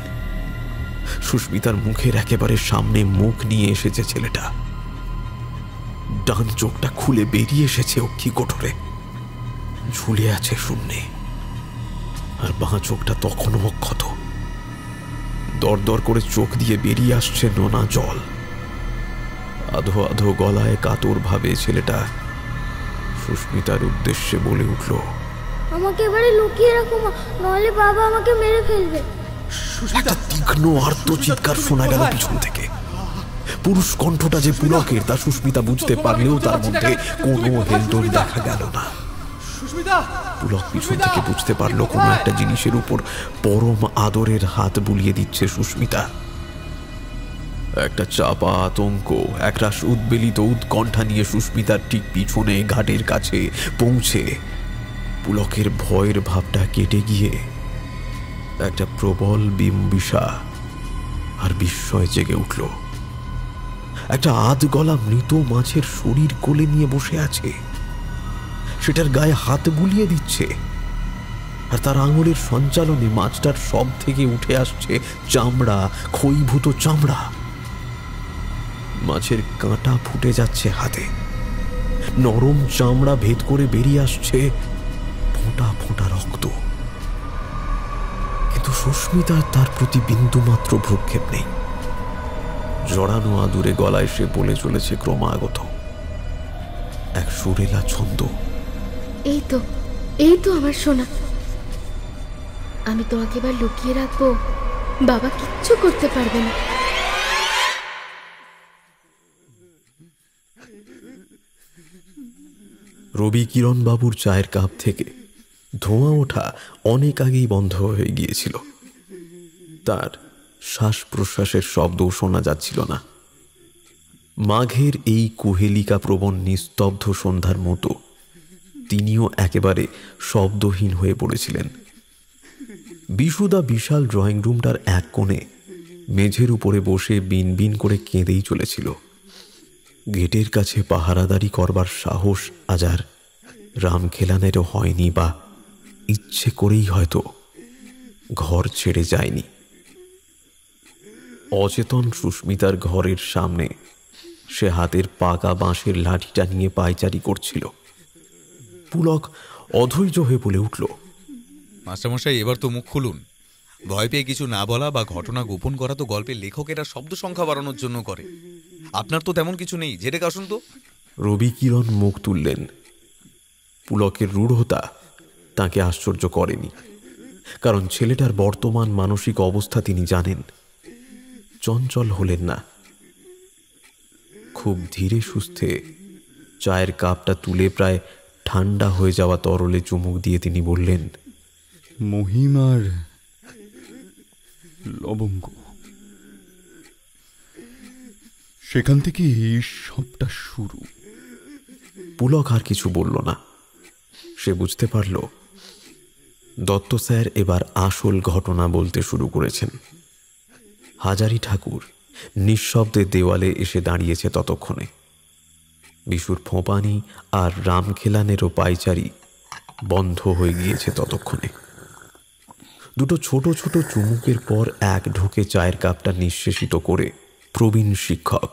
সুস্মিতার মুখের একেবারে সামনে মুখ নিয়ে এসেছে ছেলেটা। ডান চোখটা খুলে বেরিয়ে এসেছে অক্ষি কোটরে, ঝুলে আছে শূন্যে। আর বাঁ চোখটা তখনও অক্ষত। দরদর করে চোখ দিয়ে বেরিয়ে আসছে নোনা জল। আধো আধো গলায় কাতর ভাবে ছেলেটা সুস্মিতার উদ্দেশ্যে বলে উঠল, আমাকে এবারে লুকিয়ে রাখো মা, নইলে বাবা আমাকে মেরে ফেলবে। একটা তীক্ষ্ণ আর্ত চিৎকার শোনা গেল পিছন থেকে। পুরুষ কণ্ঠটা যে পুলকের তা সুস্মিতা বুঝতে পারলেও তার মধ্যে কোনো হেলদোল দেখা গেল না। পুলক পিছন থেকে বুঝতে পারলো কোনো একটা জিনিসের উপর পরম আদরের হাত বুলিয়ে দিচ্ছে সুস্মিতা। একটা চাপা আতঙ্ক, একরাশ উদ্বেলিত উৎকণ্ঠা নিয়ে সুস্মিতার ঠিক পিছনে ঘাটের কাছে পৌঁছে পুলকের ভয়ের ভাবটা কেটে গিয়ে একটা প্রবল বিম্বিষা আর বিস্ময় জেগে উঠল। একটা আধ গলা মৃত মাছের শরীর কোলে নিয়ে বসে আছে। সেটার গায়ে হাত বুলিয়ে দিচ্ছে, আর তার আঙুলের সঞ্চালনে মাছটার সব থেকে উঠে আসছে চামড়া, ক্ষয়ীভূত চামড়া। মাছের কাঁটা ফুটে যাচ্ছে হাতে, নরম চামড়া ভেদ করে বেরিয়ে আসছে ফোঁটা ফোঁটা রক্ত। কিন্তু সুস্মিতার তার প্রতি বিন্দুমাত্র ভ্রুক্ষেপ নেই। জড়ানো আদুরে গলায় সে বলে চলেছে ক্রমাগত এক সুরেলা ছন্দ, এই তো আমার সোনা, আমি তোমাকে এবার লুকিয়ে রাখবো, বাবা কিচ্ছু করতে পারবে না। রবি কিরণ বাবুর চায়ের কাপ থেকে ধোঁয়া ওঠা অনেক আগেই বন্ধ হয়ে গিয়েছিল। তার শ্বাস প্রশ্বাসের শব্দও শোনা যাচ্ছিল না। মাঘের এই কুহেলিকা প্রবণ নিস্তব্ধ সন্ধ্যার মতো তিনিও একেবারে শব্দহীন হয়ে পড়েছিলেন। বিশুদা বিশাল ড্রয়িং রুমটার এক কোণে মেঝের উপরে বসে বিনবিন করে কেঁদেই চলেছিল। গেটের কাছে পাহারাদারি করবার সাহস আজ আর রামখেলানেরও হয়নি, বা ইচ্ছে করেই হয়তো ঘর ছেড়ে যায়নি। অচেতন সুস্মিতার ঘরের সামনে সে হাতের পাকা বাঁশের লাঠিটা নিয়ে পায়চারি করছিল। পুলক অধৈর্য হয়ে বলে উঠল, মাস্টারমশাই, এবার তো মুখ খুলুন। ভয় পেয়ে কিছু না বলা বা ঘটনা গোপন করা তো গল্পের লেখকেরা শব্দ সংখ্যা বাড়ানোর জন্য করে। আপনার তো তেমন কিছু নেই, যেটা আসুন তো। রবি কিরণ মুখ তুললেন। পুলকের রূঢ়তা তাকে আশ্চর্য করেনি, কারণ ছেলেটার বর্তমান মানসিক অবস্থা তিনি জানেন। চঞ্চল হলেন না। খুব ধীরে সুস্থে চায়ের কাপটা তুলে প্রায় ঠান্ডা হয়ে যাওয়া তরলে চুমুক দিয়ে তিনি বললেন, মহিমার লবঙ্গ, সেখান থেকে সবটা শুরু। পুলক আর কিছু বলল না। সে বুঝতে পারল দত্ত স্যার এবার আসল ঘটনা বলতে শুরু করেছেন। হাজারি ঠাকুর নিঃশব্দে দেওয়ালে এসে দাঁড়িয়েছে ততক্ষণে। বিশুর ফোঁপানি আর রামখেলানেরও পায়চারি বন্ধ হয়ে গিয়েছে ততক্ষণে। দুটো ছোট ছোট চুমুকের পর এক ঢোকে চায়ের কাপটা নিঃশেষিত করে প্রবীণ শিক্ষক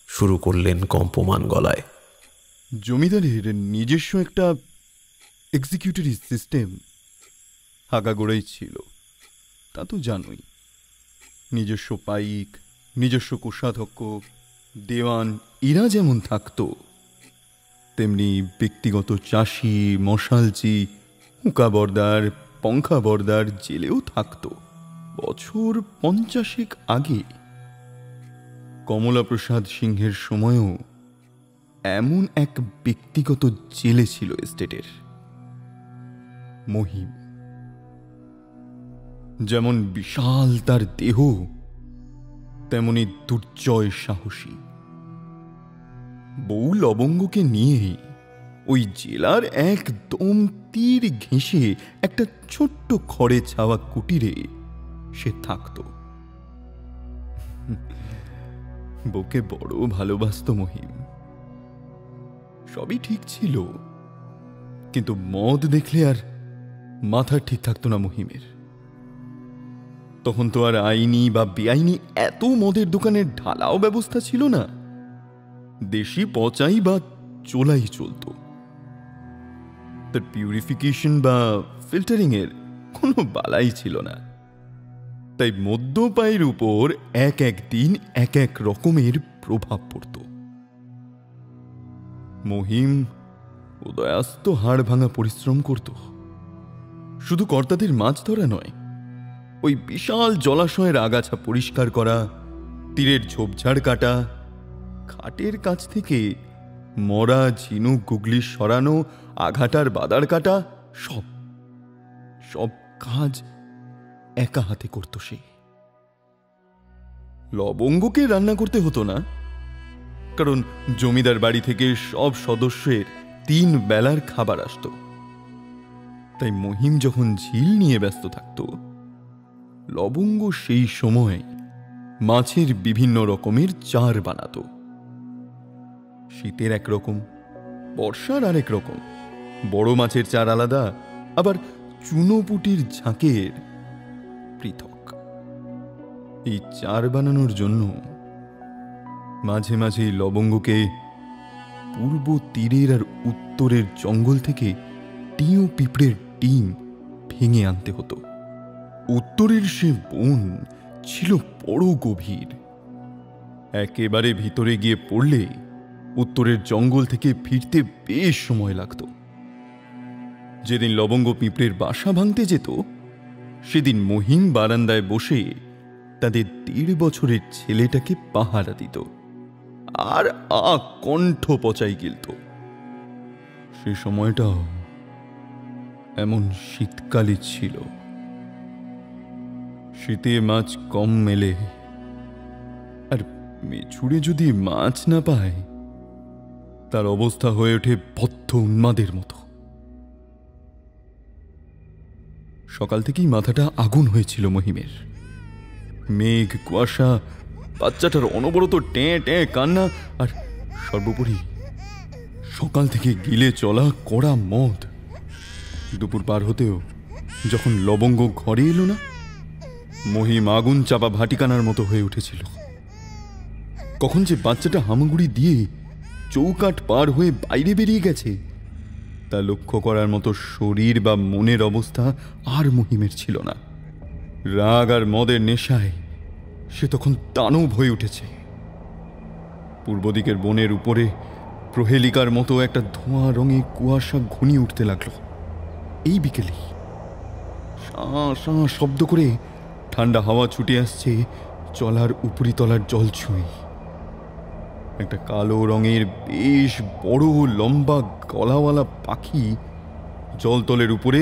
শুরু করলেন কম্পমান গলায়, জমিদারের নিজস্ব একটা এক্সিকিউটিভ সিস্টেম আগাগোড়াই ছিল, তা তো জানোই। নিজস্ব পাইক, নিজস্ব কোষাধ্যক্ষ, দেওয়ান, এরা যেমন থাকতো, তেমনি ব্যক্তিগত চাষি, মশালচি, হুঁকাবরদার, পঙ্খাবরদার জেলেও থাকত। বছর 50 আগে কমলাপ্রসাদ সিংহের সময়ও এমন এক ব্যক্তিগত জেলে ছিল এস্টেটের, মহিম। যেমন বিশাল তার দেহ, তেমনি দুর্জয় সাহসী। বউ লবঙ্গকে নিয়ে ওই জেলার একদম তীর ঘেঁষে একটা ছোট্ট খড়ে ছাওয়া কুটিরে সে থাকত। বউকে বড় ভালোবাসত মহিম। সবই ঠিক ছিল, কিন্তু মদ দেখলে আর মাথা ঠিক থাকতো না মহিমের। তখন তো আর আইনি বা বেআইনি এত মদের দোকানের ঢালাও ব্যবস্থা ছিল না। দেশি পচাই বা চোলাই চলত। তার পিউরিফিকেশন বা ফিল্টারিং এর কোনো বালাই ছিল না। তাই মদ্যপায়ের উপর এক এক দিন এক এক রকমের প্রভাব পড়ত। মহিম উদয়াস্ত হাড় ভাঙা পরিশ্রম করত। শুধু কর্তাদের মাছ ধরা নয়, ওই বিশাল জলাশয়ের আগাছা পরিষ্কার করা, তীরের ঝোপঝাড় কাটা, খাটের কাছ থেকে মরা ঝিনুক গুগলি সরানো, আঘাটার বাদার কাটা, সব সব কাজ একা হাতে করত সে। লবঙ্গকে রান্না করতে হতো না, কারণ জমিদার বাড়ি থেকে সব সদস্যের 3 বেলার খাবার আসত। তাই মহিম যখন ঝিল নিয়ে ব্যস্ত থাকত, লবঙ্গ সেই সময় মাছের বিভিন্ন রকমের চার বানাত। শীতের একরকম, বর্ষার আরেক রকম, বড় মাছের চার আলাদা, আবার চুনোপুটির ঝাঁকের পৃথক। এই চার বানানোর জন্য মাঝে মাঝে লবঙ্গকে পূর্ব তীরের আর উত্তরের জঙ্গল থেকে টিও পিঁপড়ের ডিম ভেঙে আনতে হতো। উত্তরের সে বন ছিল বড় গভীর, একেবারে ভিতরে গিয়ে পড়লে উত্তরের জঙ্গল থেকে ফিরতে বেশ সময় লাগত। যেদিন লবঙ্গ পিঁপড়ের বাসা ভাঙতে যেত, সেদিন মহিম বারান্দায় বসে তাদের 1.5 বছরের ছেলেটাকে পাহারা দিত আর কণ্ঠ পচাই গিলত। সে সময়টাও এমন শীতকালে ছিল। শীতে মাছ কম মেলে, আর মেছুড়ে যদি মাছ না পায়, তার অবস্থা হয়ে ওঠে বদ্ধ উন্মাদের মতো। সকাল থেকেই মাথাটা আগুন হয়েছিল মহিমের। মেঘ, কুয়াশা, বাচ্চাটার অনবরত ট্যাঁ ট্যাঁ কান্না, আর সর্বোপরি সকাল থেকে গিলে চলা কড়া মদ। দুপুর পার হতেও যখন লবঙ্গ ঘরে এলো না, মহিম আগুন চাপা ভাটিকানার মতো হয়ে উঠেছিল। কখন যে বাচ্চাটা হামাগুড়ি দিয়ে চৌকাঠ পার হয়ে বাইরে বেরিয়ে গেছে, তা লক্ষ্য করার মতো শরীর বা মনের অবস্থা আর মহিমের ছিল না। রাগ আর মদের নেশায় সে তখন দানব হয়ে উঠেছে। পূর্ব দিকের বনের উপরে প্রহেলিকার মতো একটা ধোঁয়া রঙে কুয়াশা ঘনিয়ে উঠতে লাগলো। এই বিকেলে শাঁ শাঁ শব্দ করে ঠান্ডা হাওয়া ছুটে আসছে চলার উপরি তলার জল ছুঁয়ে। একটা কালো রঙের বেশ বড় লম্বা গলাওয়ালা পাখি জলতলের উপরে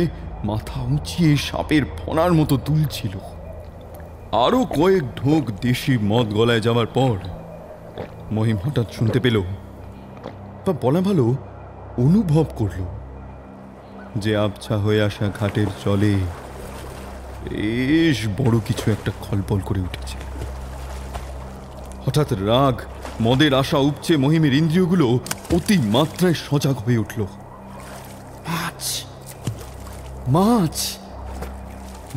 মাথা উঁচিয়ে সাপের ফনার মতো দুলছিল। আরো কয়েক ঢোক দেশি মদ গলায় যাওয়ার পর মহিম হঠাৎ শুনতে পেল, বা বলা ভালো অনুভব করল, যে আবছা হয়ে আসা ঘাটের জলে বেশ বড় কিছু একটা খলবল করে উঠেছে। হঠাৎ রাগ, মদের আশা উপচে মহিমের ইন্দ্রিয়গুলো অতি মাত্রায় সজাগ হয়ে উঠল। মাছ, মাছ,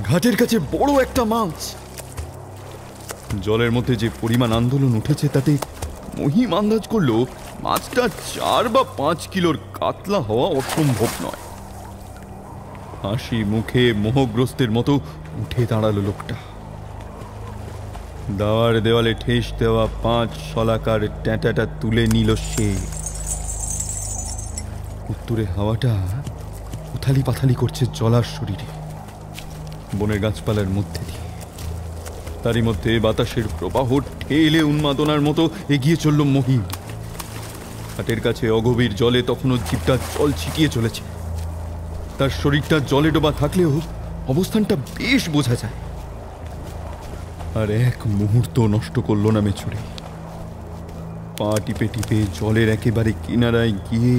ঘাটের কাছে বড় একটা মাছ। জলের মধ্যে যে পরিমাণ আন্দোলন উঠেছে, তাতে মহিম আন্দাজ করল মাছটা 4 বা 5 কিলোর কাতলা হওয়া অসম্ভব নয়। হাসি মুখে মোহগ্রস্তের মতো উঠে দাঁড়ালো লোকটা। দাওয়ার দেওয়ালে ঠেস দেওয়া 5 শলাকার ট্যাঁটাটা তুলে নিল সে। উত্তরে হাওয়াটা উথালি পাথালি করছে জলার শরীরে, বনের গাছপালার মধ্যে দিয়ে। তারই মধ্যে বাতাসের প্রবাহ ঠেলে উন্মাদনার মতো এগিয়ে চলল মহিম। ঘাটের কাছে অগভীর জলে তখনও জিভটা জল ছিটিয়ে চলেছে। তার শরীরটা জলে ডোবা থাকলেও অবস্থানটা বেশ বোঝা যায়। আর এক মুহূর্ত নষ্ট করল না মেছুড়ে। পা টিপে টিপে জলের একেবারে কিনারায় গিয়ে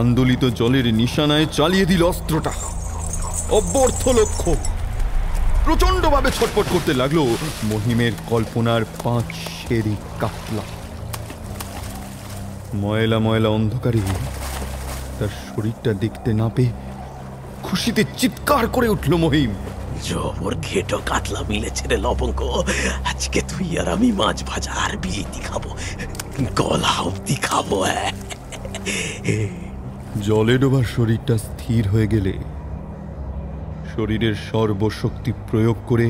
আন্দোলিত জলের নিশানায় চালিয়ে দিল অস্ত্রটা। অব্যর্থ লক্ষ্য। প্রচন্ডভাবে ছটপট করতে লাগলো মহিমের কল্পনার 5 সেরি কাতলা। ময়লা ময়লা অন্ধকারে তার শরীরটা দেখতে না পেয়ে খুশিতে চিৎকার করে উঠল মহিম। জবর ঘেটো কাতলা মিলেছে রে লবঙ্গ। আজকে তুই আর আমি মাছ ভাজা আর বিলিতি খাবো, গলা অব্দি খাবো। জলে ডোবার শরীরটা স্থির হয়ে গেলে শরীরের সর্বশক্তি প্রয়োগ করে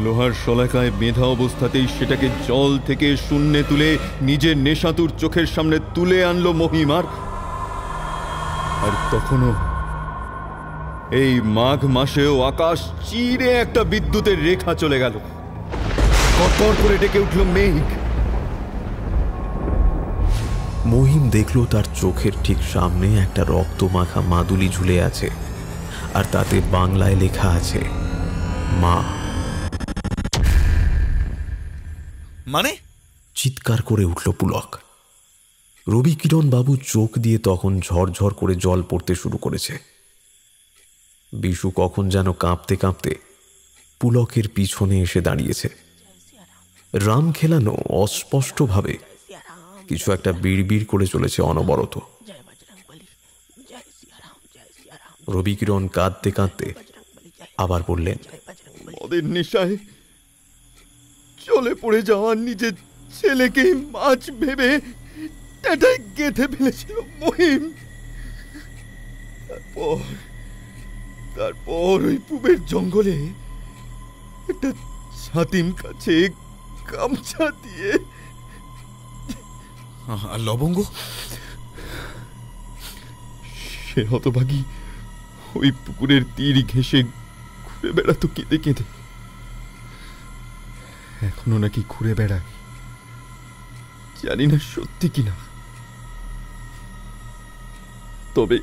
লোহার শলাকায় বেঁধা অবস্থাতেই সেটাকে জল থেকে শূন্যে তুলে নিজের নেশাতুর চোখের সামনে তুলে আনলো মহিম। আর তখনও এই মাঘ মাসেও আকাশ চিরে একটা বিদ্যুতের রেখা চলে গেল। কটকট করে ডেকে উঠল মেঘ। মহিম দেখল তার চোখের ঠিক সামনে একটা রক্তমাখা মাদুলি ঝুলে আছে, আর তাতে বাংলায় লেখা আছে মা। মানে? চিৎকার করে উঠল পুলক। রবিকিরণ বাবু চোখ দিয়ে তখন ঝরঝর করে জল পড়তে শুরু করেছে। বিশু কখন যেন কাঁপতে কাঁপতে পুলকের পিছনে এসে দাঁড়িয়েছে। রাম খেলানো অস্পষ্টভাবে কিছু একটা বিড়বিড় করে চলেছে অনবরত। রবিকিরণ কাঁদতে কাঁদতে আবার বললেন, মদের নেশায় চলে পড়ে যাওয়া নিজের ছেলেকেই মাছ ভেবে টাটায় গেঁথে ফেলেছিল মহিম। তারপর ওই পুবের জঙ্গলে একটা ছাতিম কাছে গামছা দিয়ে। আর লবঙ্গ? সে হতভাগী ওই পুকুরের তীর ঘেঁষে ঘুরে বেড়াতো কেঁদে কেঁদে। এখনো নাকি ঘুরে বেড়ায়, জানি না সত্যি কিনা। তবে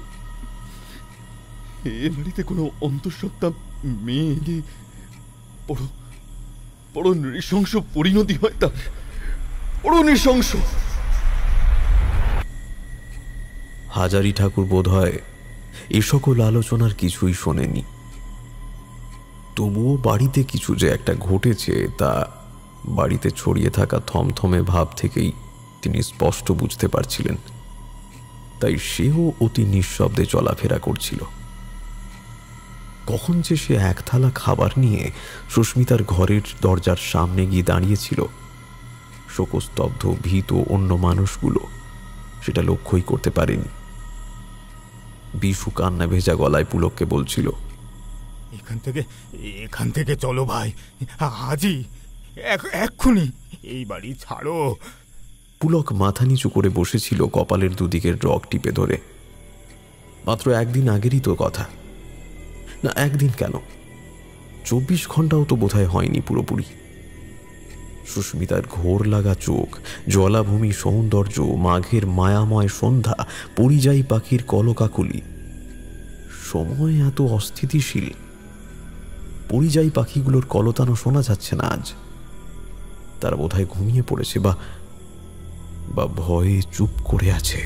এ বাড়িতে কোনো অন্তঃসত্ত্বা মেয়ে বড় বড় নৃশংস পরিণতি হয় তার, বড় নৃশংস। হাজারি ঠাকুর বোধ হয় এ সকল আলোচনার কিছুই শোনেনি। তবুও বাড়িতে কিছু যে একটা ঘটেছে তা বাড়িতে ছড়িয়ে থাকা থমথমে ভাব থেকেই তিনি স্পষ্ট বুঝতে পারছিলেন। তাই সেও অতি নিঃশব্দে চলাফেরা করছিল। কখন যে সে এক থালা খাবার নিয়ে সুস্মিতার ঘরের দরজার সামনে গিয়ে দাঁড়িয়েছিল, শোকস্তব্ধ ভীত অন্য মানুষগুলো সেটা লক্ষ্যই করতে পারেনি। বিশু কান্না ভেজা গলায় পুলককে বলছিল, এখান থেকে চলো ভাই, আজই, এক্ষুনি এই বাড়ি ছাড়ো। পুলক মাথা নিচু করে বসেছিল, কপালের দুদিকের রগ টিপে ধরে। মাত্র একদিন আগেরই তো কথা, না একদিন কেন, 24 ঘন্টাও তো বোধহয় হয়নি পুরোপুরি। সুস্মিতার ঘোর লাগা চোখ, জলাভূমি সৌন্দর্য, মাঘের মায়াময় সন্ধ্যা, পরিযায়ী পাখির কলকাকলি। সময় এত অস্থিতিশীল, পরিযায়ী পাখিগুলোর কলতানো শোনা যাচ্ছে না আজ। তারা বোধহয় ঘুমিয়ে পড়েছে বা ভয়ে চুপ করে আছে।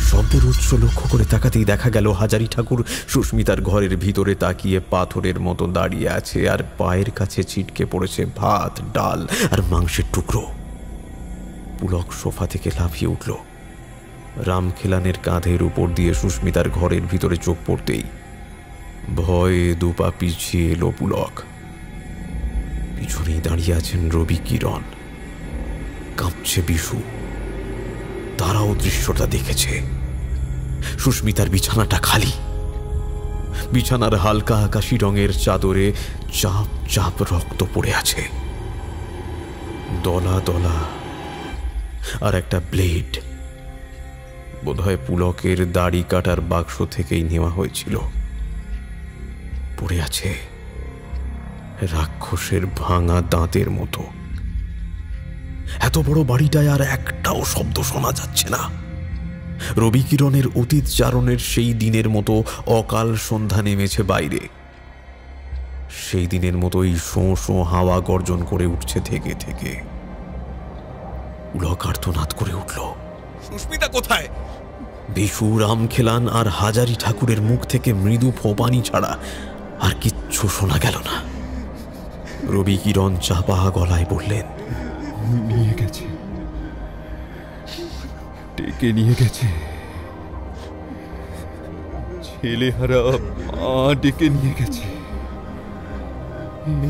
শব্দের উৎস লক্ষ্য করে তাকাতেই দেখা গেল হাজারি ঠাকুর সুস্মিতার ঘরের ভিতরে তাকিয়ে পাথরের মতো দাঁড়িয়ে আছে, আর পায়ের কাছে ছিটকে পড়েছে ভাত, ডাল আর মাংসের টুকরো। পুলক সোফা থেকে লাফিয়ে উঠল। রামখেলানের কাঁধের উপর দিয়ে সুস্মিতার ঘরের ভিতরে চোখ পড়তেই ভয়ে দুপা পিছিয়ে এলো পুলক। পিছনেই দাঁড়িয়ে আছেন রবিকিরণ, কাঁপছে বিশু। তারাও দৃশ্যটা দেখেছে। সুস্মিতার বিছানাটা খালি, বিছানার হালকা আকাশি রঙের চাদরে চাপ চাপ রক্ত পড়ে আছে, দলা দলা, আর একটা ব্লেড, বোধহয় পুলকের দাড়ি কাটার বাক্স থেকেই নেওয়া হয়েছিল, পড়ে আছে রাক্ষসের ভাঙা দাঁতের মতো। এত বড় বাড়িটায় আর একটাও শব্দ শোনা যাচ্ছে না। রবিকিরণের অতীত চারণের সেই দিনের মতো অকাল সন্ধ্যা নেমেছে বাইরে। সেই দিনের মতোই শোঁ শোঁ হাওয়া গর্জন করে উঠছে থেকে থেকে। পুলক আর্তনাদ করে উঠল, সুস্মিতা কোথায়? বিশু, রামখেলান আর হাজারি ঠাকুরের মুখ থেকে মৃদু ফোঁপানি ছাড়া আর কিচ্ছু শোনা গেল না। রবিকিরণ চাপা গলায় বললেন, নিয়ে গেছে, ডেকে নিয়ে গেছে, ছেলেহারা মা ডেকে নিয়ে গেছে।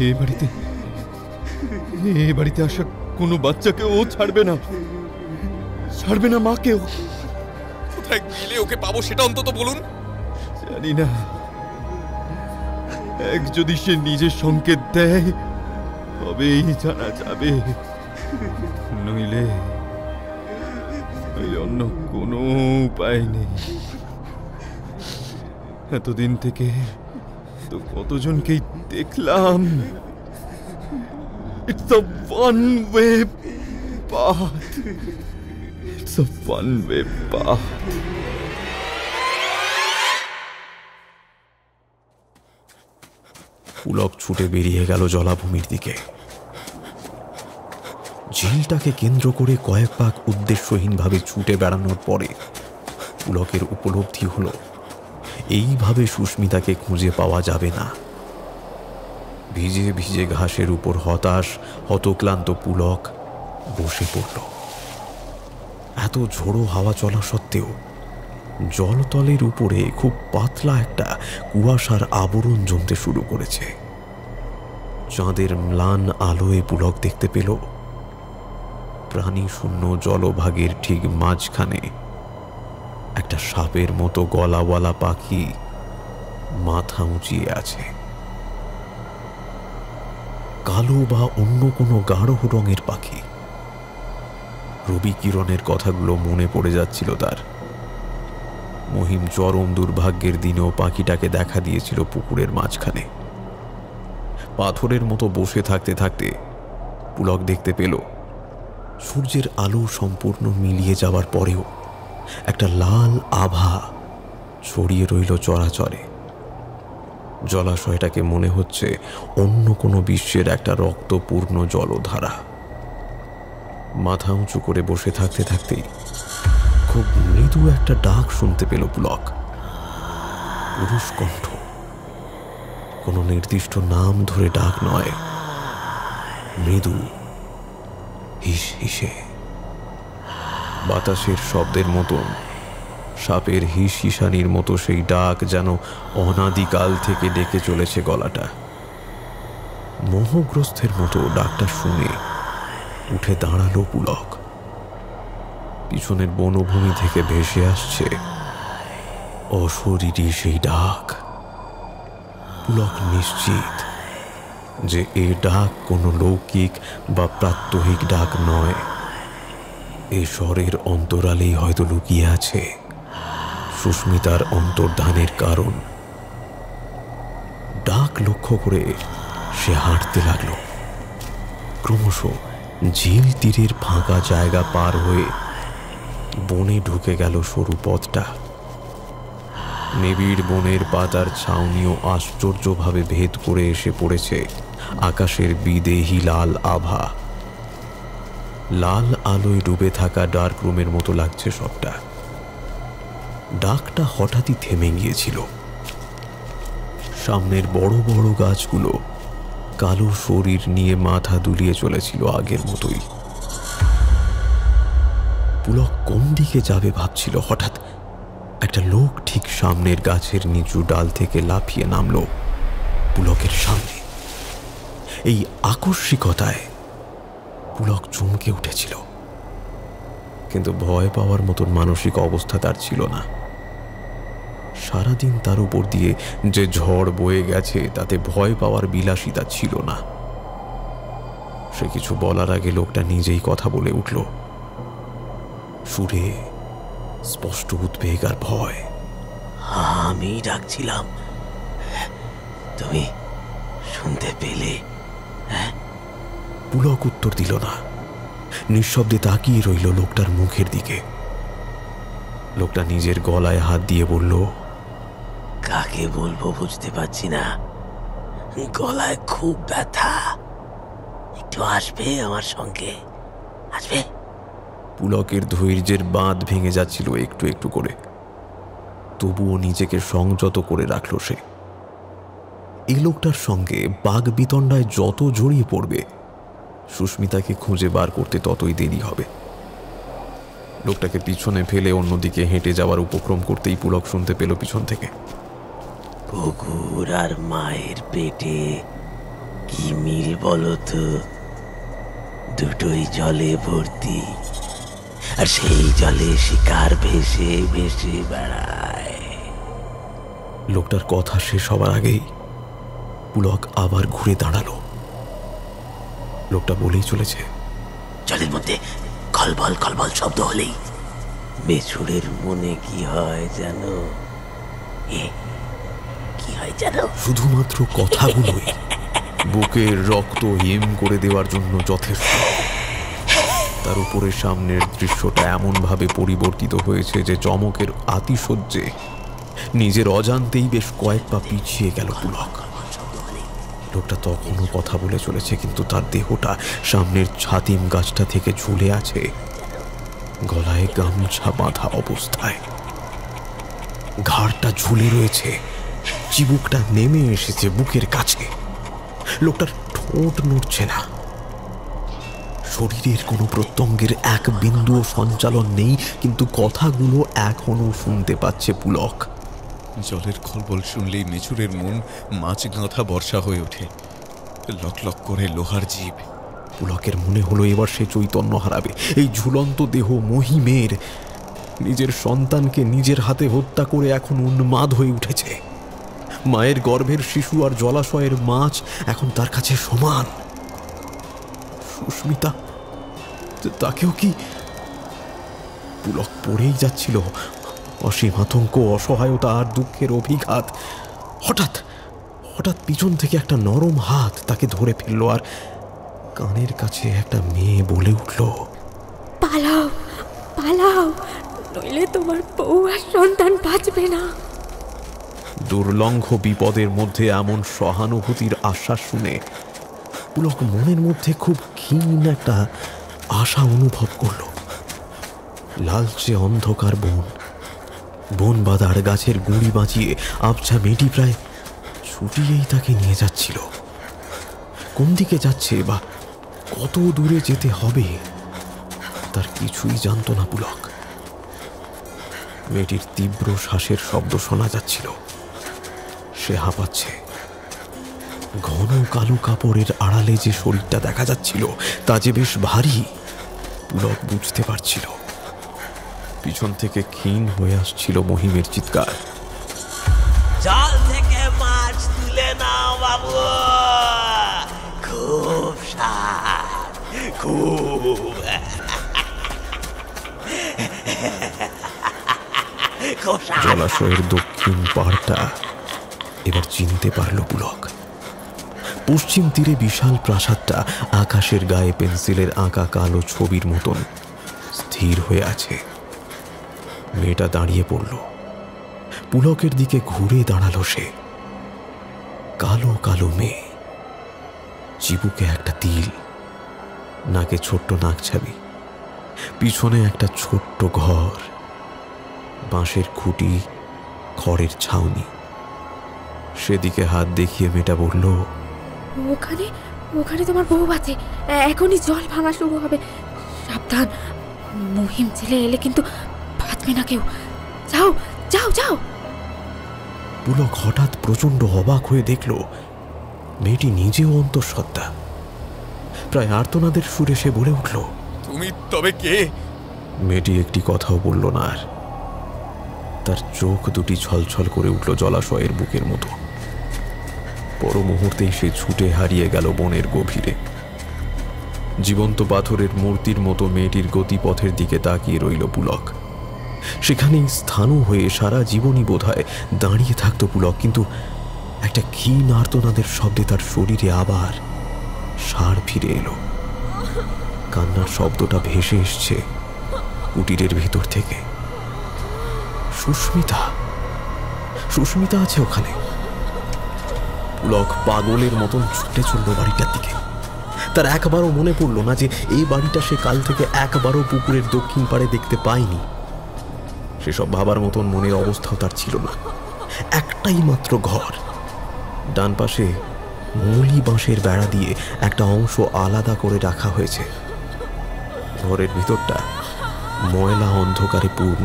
এ বাড়িতে আসা কোনো বাচ্চাকে ও ছাড়বে না, ছাড়বে না মাকেও। কোথায় গেলে ওকে পাবো সেটা অন্তত বলুন। জানি না, এক যদি সে নিজের সংকেত দেয় তবেই জানা যাবে, নইলে অন্য কোনো উপায় নেই। এতদিন থেকে তো কতজনকেই দেখলাম, it's a one way path, it's a one way path. Pulak ছুটে বেরিয়ে গেল জলাভূমির দিকে। ঝিলটাকে কেন্দ্র করে কয়েক পাক উদ্দেশ্যহীনভাবে ছুটে বেড়ানোর পরে পুলকের উপলব্ধি হল এইভাবে সুস্মিতাকে খুঁজে পাওয়া যাবে না। ভিজে ভিজে ঘাসের উপর হতাশ হতক্লান্ত পুলক বসে পড়ল। এত ঝোড়ো হাওয়া চলা সত্ত্বেও জলতলের উপরে খুব পাতলা একটা কুয়াশার আবরণ জমতে শুরু করেছে। চাঁদের ম্লান আলোয় পুলক দেখতে পেল প্রাণী শূন্য জলভাগের ঠিক মাঝখানে একটা সাপের মতো গলাওয়ালা পাখি মাথা উঁচিয়ে আছে। কালো বা অন্য কোনো গাঢ় রঙের পাখি। রবি কিরণের কথাগুলো মনে পড়ে যাচ্ছিল তার। মহিম চরম দুর্ভাগ্যের দিনেও পাখিটাকে দেখা দিয়েছিল পুকুরের মাঝখানে। পাথরের মতো বসে থাকতে থাকতে পুলক দেখতে পেল সূর্যের আলো সম্পূর্ণ মিলিয়ে যাওয়ার পরেও একটা লাল আভা ছড়িয়ে রইল চরাচরে। জলাশয়টাকে মনে হচ্ছে অন্য কোনো বিশ্বের একটা রক্তপূর্ণ জলধারা। মাথা উঁচু করে বসে থাকতে থাকতেই খুব মৃদু একটা ডাক শুনতে পেল পুলক। পুরুষ কণ্ঠ, কোনো নির্দিষ্ট নাম ধরে ডাক নয়, মৃদু হিস হিসে। বাতাসের শব্দের মতন, সাপের হিস হিসানির মতো সেই ডাক যেন অনাদিকাল থেকে ডেকে চলেছে গলাটা। মোহগ্রস্তের মতো ডাকটা শুনে উঠে দাঁড়ালো পুলক। পিছনের বনভূমি থেকে ভেসে আসছে অশরীরী সেই ডাক। পুলক নিশ্চিত যে এ ডাক কোনো লৌকিক বা প্রাত্যহিক ডাক নয়। এই স্বরের অন্তরালেই হয়তো লুকিয়ে আছে সুস্মিতার অন্তর্ধানের কারণ। ডাক লক্ষ্য করে সে হাঁটতে লাগল। ক্রমশ ঝিল তীরের ফাঁকা জায়গা পার হয়ে বনে ঢুকে গেল সরু পথটা। নিবিড় বনের পাতার ছাউনিও আশ্চর্যভাবে ভেদ করে এসে পড়েছে আকাশের বিদেহী লাল আভা। লাল আলোয় ডুবে থাকা ডার্ক রুমের মতো লাগছে সবটা। ডাকটা হঠাৎই থেমে গিয়েছিল। সামনের বড় বড় গাছগুলো কালো শরীর নিয়ে মাথা দুলিয়ে চলেছিল আগের মতোই। পুলক কোন দিকে যাবে ভাবছিল, হঠাৎ একটা লোক ঠিক সামনের গাছের নিচু ডাল থেকে লাফিয়ে নামল পুলকের সামনে। এই আকস্মিকতায় পুলক চমকে উঠেছিল, কিন্তু ভয় পাওয়ার মতন মানসিক অবস্থা তার ছিল না। সারাদিন তার উপর দিয়ে যে ঝড় বয়ে গেছে তাতে ভয় পাওয়ার বিলাসিতা ছিল না। সে কিছু বলার আগে লোকটা নিজেই কথা বলে উঠল, সুরে স্পষ্ট উদ্বেগ আর ভয়। আমি ডাকছিলাম, তুমি শুনতে পেলে? পুলক উত্তর দিল না, নিঃশব্দে তাকিয়ে রইল লোকটার মুখের দিকে। লোকটা নিজের গলায় হাত দিয়ে বলল, কাকে বলবো বুঝতে পারছি না, গলায় খুব ব্যথা, একটু আসবে আমার সঙ্গে? আসবে? পুলকের ধৈর্যের বাঁধ ভেঙে যাচ্ছিল একটু একটু করে, তবুও নিজেকে সংযত করে রাখল সে। এই লোকটার সঙ্গে বাঘ বিতণ্ডায় যত জড়িয়ে পড়বে, সুস্মিতাকে খুঁজে বার করতে ততই দেরি হবে। লোকটাকে পিছনে ফেলে অন্যদিকে হেঁটে যাওয়ার উপক্রম করতেই পুলক শুনতে পেল পিছন থেকে, কুকুর আর মায়ের পেটে কি মিল বলো তো? দুটোই জলে ভর্তি, আর সেই জলে শিকার ভেসে ভেসে বেড়ায়। লোকটার কথা শেষ হবার আগেই পুলক আবার ঘুরে দাঁড়ালো। লোকটা বলেই চলেছে, জলের মধ্যে খলবল খলবল শব্দ হলেই বেছুরের মনে কি হয় জানো? কি হয় জানো? শুধুমাত্র কথাগুলোই বুকের রক্ত হিম করে দেওয়ার জন্য যথেষ্ট। তার উপরে সামনের দৃশ্যটা এমনভাবে পরিবর্তিত হয়েছে যে চমকের আতিশয্যে নিজের অজান্তেই বেশ কয়েক পা পিছিয়ে গেল পুলক। লোকটা তখনও কথা বলে চলেছে, কিন্তু তার দেহটা সামনের ছাতিম গাছটা থেকে ঝুলে আছে, গলায় গামছা বাঁধা অবস্থায়। ঘাড়টা ঝুলে রয়েছে, চিবুকটা নেমে এসেছে বুকের কাছে। লোকটার ঠোঁট নড়ছে না, শরীরের কোনো প্রত্যঙ্গের এক বিন্দুও সঞ্চালন নেই, কিন্তু কথাগুলো এখনো শুনতে পাচ্ছে পুলক। জলের খলবল শুনলেই মেছুরের মন মাছ গাঁথা বর্ষা হয়ে ওঠে, লক লক করে লোহার জীব। পুলকের মনে হলো এবার সে চৈতন্য হারাবে। এই ঝুলন্ত দেহ মহিমের নিজের সন্তানকে নিজের হাতে হত্যা করে এখন উন্মাদ হয়ে উঠেছে। মায়ের গর্ভের শিশু আর জলাশয়ের মাছ এখন তার কাছে সমান। সুস্মিতা, তাকেও কি? পুলক পড়েই যাচ্ছিল, অসীম আতঙ্ক, অসহায়তা আর দুঃখের অভিঘাত। হঠাৎ হঠাৎ পিছন থেকে একটা নরম হাত তাকে ধরে ফেললো, আর কানের কাছে একটা মেয়ে বলে উঠল, পালাও পালাও, নইলে তোমার বউ আর সন্তান বাঁচবে না। দুর্লঙ্ঘ বিপদের মধ্যে এমন সহানুভূতির আশ্বাস শুনে পুলক মনের মধ্যে খুব ক্ষীণ একটা আশা অনুভব করল। লালচে অন্ধকার বন বাঁধার গাছের গুঁড়ি বাঁচিয়ে আবছা মেয়েটি প্রায় ছুটিয়েই তাকে নিয়ে যাচ্ছিল। কোন দিকে যাচ্ছে বা কত দূরে যেতে হবে তার কিছুই জানত না পুলক। মেয়েটির তীব্র শ্বাসের শব্দ শোনা যাচ্ছিল। সে হাঁপাচ্ছে। ঘন কালো কাপড়ের আড়ালে যে শরীরটা দেখা যাচ্ছিল তা যে বেশ ভারী পুলক বুঝতে পারছিল। পিছন থেকে ক্ষীণ হয়ে আসছিল মহিমের চিৎকার, জল থেকে মাছ তুলে নাও বাবু, খুব স্বাদ, খুব জলাশয়ের দক্ষিণ পাড়টা এবার চিনতে পারল পুলক। পশ্চিম তীরে বিশাল প্রাসাদটা আকাশের গায়ে পেন্সিলের আঁকা কালো ছবির মতন স্থির হয়ে আছে। মেয়েটা দাঁড়িয়ে পড়ল, পুলকের দিকে ঘুরে দাঁড়ালো সে। কালো কালো মেয়ে, চিবুকে একটা তিল, নাকে ছোট্ট নাকছাবি, পিছনে একটা ছোট্ট ঘর, বাঁশের খুঁটি, খড়ের ছাউনি। সেদিকে হাত দেখিয়ে মেয়েটা বলল, ওখানে ওখানে তোমার বউ আছে, এখনই জল ভাঙা শুরু হবে, সাবধান, মহিম ছেলে এলে কিন্তু বাঁচবে না কেউ, যাও যাও যাও। পুলক হঠাৎ প্রচন্ড অবাক হয়ে দেখল মেয়েটি নিজেও অন্তঃসত্ত্বা। প্রায় আর্তনাদের সুরে সে বলে উঠল, তুমি তবে কে? মেয়েটি একটি কথাও বলল না, আর তার চোখ দুটি ছলছল করে উঠল জলাশয়ের বুকের মতো। পর মুহূর্তেই সে ছুটে হারিয়ে গেল বনের গভীরে। জীবন্ত পাথরের মূর্তির মতো মেয়েটির গতিপথের দিকে তাকিয়ে রইল পুলক। সেখানেই স্থানু হয়ে সারা জীবনই বোধহয় দাঁড়িয়ে থাকতো পুলক, কিন্তু একটা ক্ষীণ আর্তনাদের শব্দে তার শরীরে আবার সার ফিরে এলো। কান্নার শব্দটা ভেসে এসছে কুটিরের ভেতর থেকে। সুস্মিতা, সুস্মিতা আছে ওখানে। পুলক পাগলের মতন ছুটে চলল বাড়িটার দিকে। তার একবারও মনে পড়ল না যে এই বাড়িটা সে কাল থেকে একবারও পুকুরের দক্ষিণ পাড়ে দেখতে পায়নি। সেসব ভাবার মতন মনের অবস্থাও তার ছিল না। একটাই মাত্র ঘর, ডান পাশে মলি বাঁশের বেড়া দিয়ে একটা অংশ আলাদা করে রাখা হয়েছে। ঘরের ভিতরটা ময়লা অন্ধকারে পূর্ণ।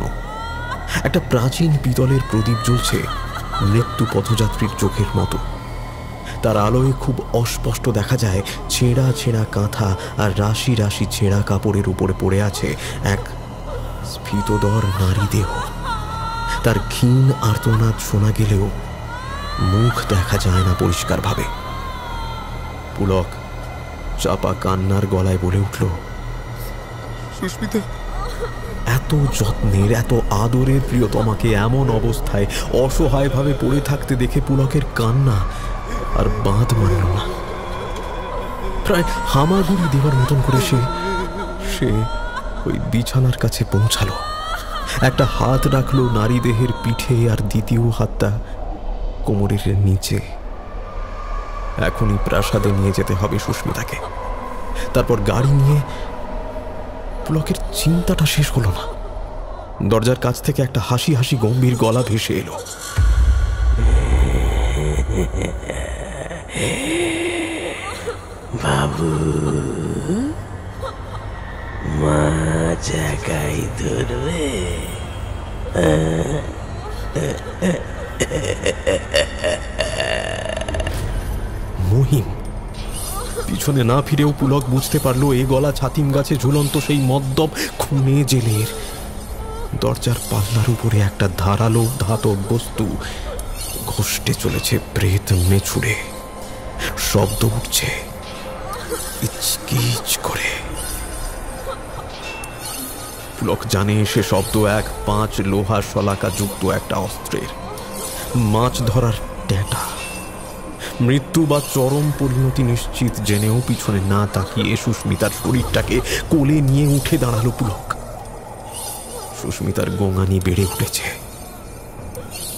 একটা প্রাচীন পিতলের প্রদীপ জ্বলছে মৃত্যু পথযাত্রীর চোখের মতো। তার আলোয় খুব অস্পষ্ট দেখা যায় ছেঁড়া ছেঁড়া কাঁথা আর রাশি রাশি ছেঁড়া কাপড়ের উপরে পড়ে আছে এক স্ফীতদর নারী দেহ। তার ক্ষীণ আর্তনাদ শোনা গেলেও মুখ দেখা যায় না পরিষ্কারভাবে। পুলক চাপা কান্নার গলায় বলে উঠল, সুস্মিতা। এত যত্নের, এত আদরের প্রিয়তমাকে এমন অবস্থায় অসহায়ভাবে পড়ে থাকতে দেখে পুলকের কান্না আর বাঁধ মানল না। প্রায় হামাগুড়ি দেওয়ার মতন করে সে ওই বিছানার কাছে পৌঁছালো। একটা হাত রাখলো নারী দেহের পিঠে, আর দ্বিতীয় হাতটা কোমরের নিচে। এখনই প্রাসাদে নিয়ে যেতে হবে সুস্মিতাকে। তারপর গাড়ি নিয়ে। পুলকের চিন্তাটা শেষ হলো না। দরজার কাছ থেকে একটা হাসি হাসি গম্ভীর গলা ভেসে এলো, বাবু জায়গায় ধরবে। মহিম পিছনে না ফিরেও পুলক বুঝতে পারলো এ গলা ছাতিম গাছে ঝুলন্ত সেই মদ্যপ খুনে জেলের। দরজার পাল্লার উপরে একটা ধারালো ধাতব বস্তু ঘষ্টে চলেছে প্রেত মেছুড়ে। শব্দ উঠছে কিচকিচ করে। পুলক জানে সে শব্দ এক 5 লোহার শলাকা যুক্ত একটা অস্ত্রের। মাছ ধরার ট্যাঁটা। মৃত্যু বা চরম পরিণতি নিশ্চিত জেনেও পিছনে না তাকিয়ে সুস্মিতার শরীরটাকে কোলে নিয়ে উঠে দাঁড়ালো পুলক। সুস্মিতার গোঙানি বেড়ে উঠেছে।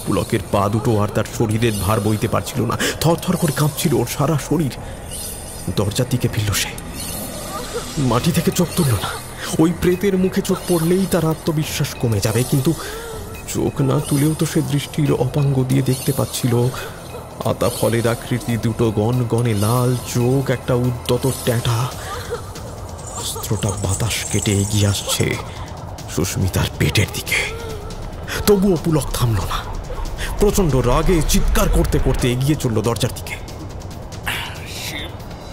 পুলকের পা দুটো আর তার শরীরের ভার বইতে পারছিল না। থরথর করে কাঁপছিল ওর সারা শরীর। দরজার দিকে ফিরল সে। মাটি থেকে চোখ তুলল না। ওই প্রেতের মুখে চোখ পড়লেই তার আত্মবিশ্বাস কমে যাবে, কিন্তু চোখ না তুলেও তো সে দৃষ্টির অপাঙ্গ দিয়ে দেখতে পাচ্ছিল আতা ফলের আকৃতি দুটো গনগনে লাল চোখ, একটা উদ্যত ট্যাঁটা। অস্ত্রটা বাতাস কেটে এগিয়ে আসছে সুস্মিতার পেটের দিকে। তবুও পুলক থামল না। প্রচন্ড রাগে চিৎকার করতে করতে এগিয়ে চলল দরজার দিকে। শিব,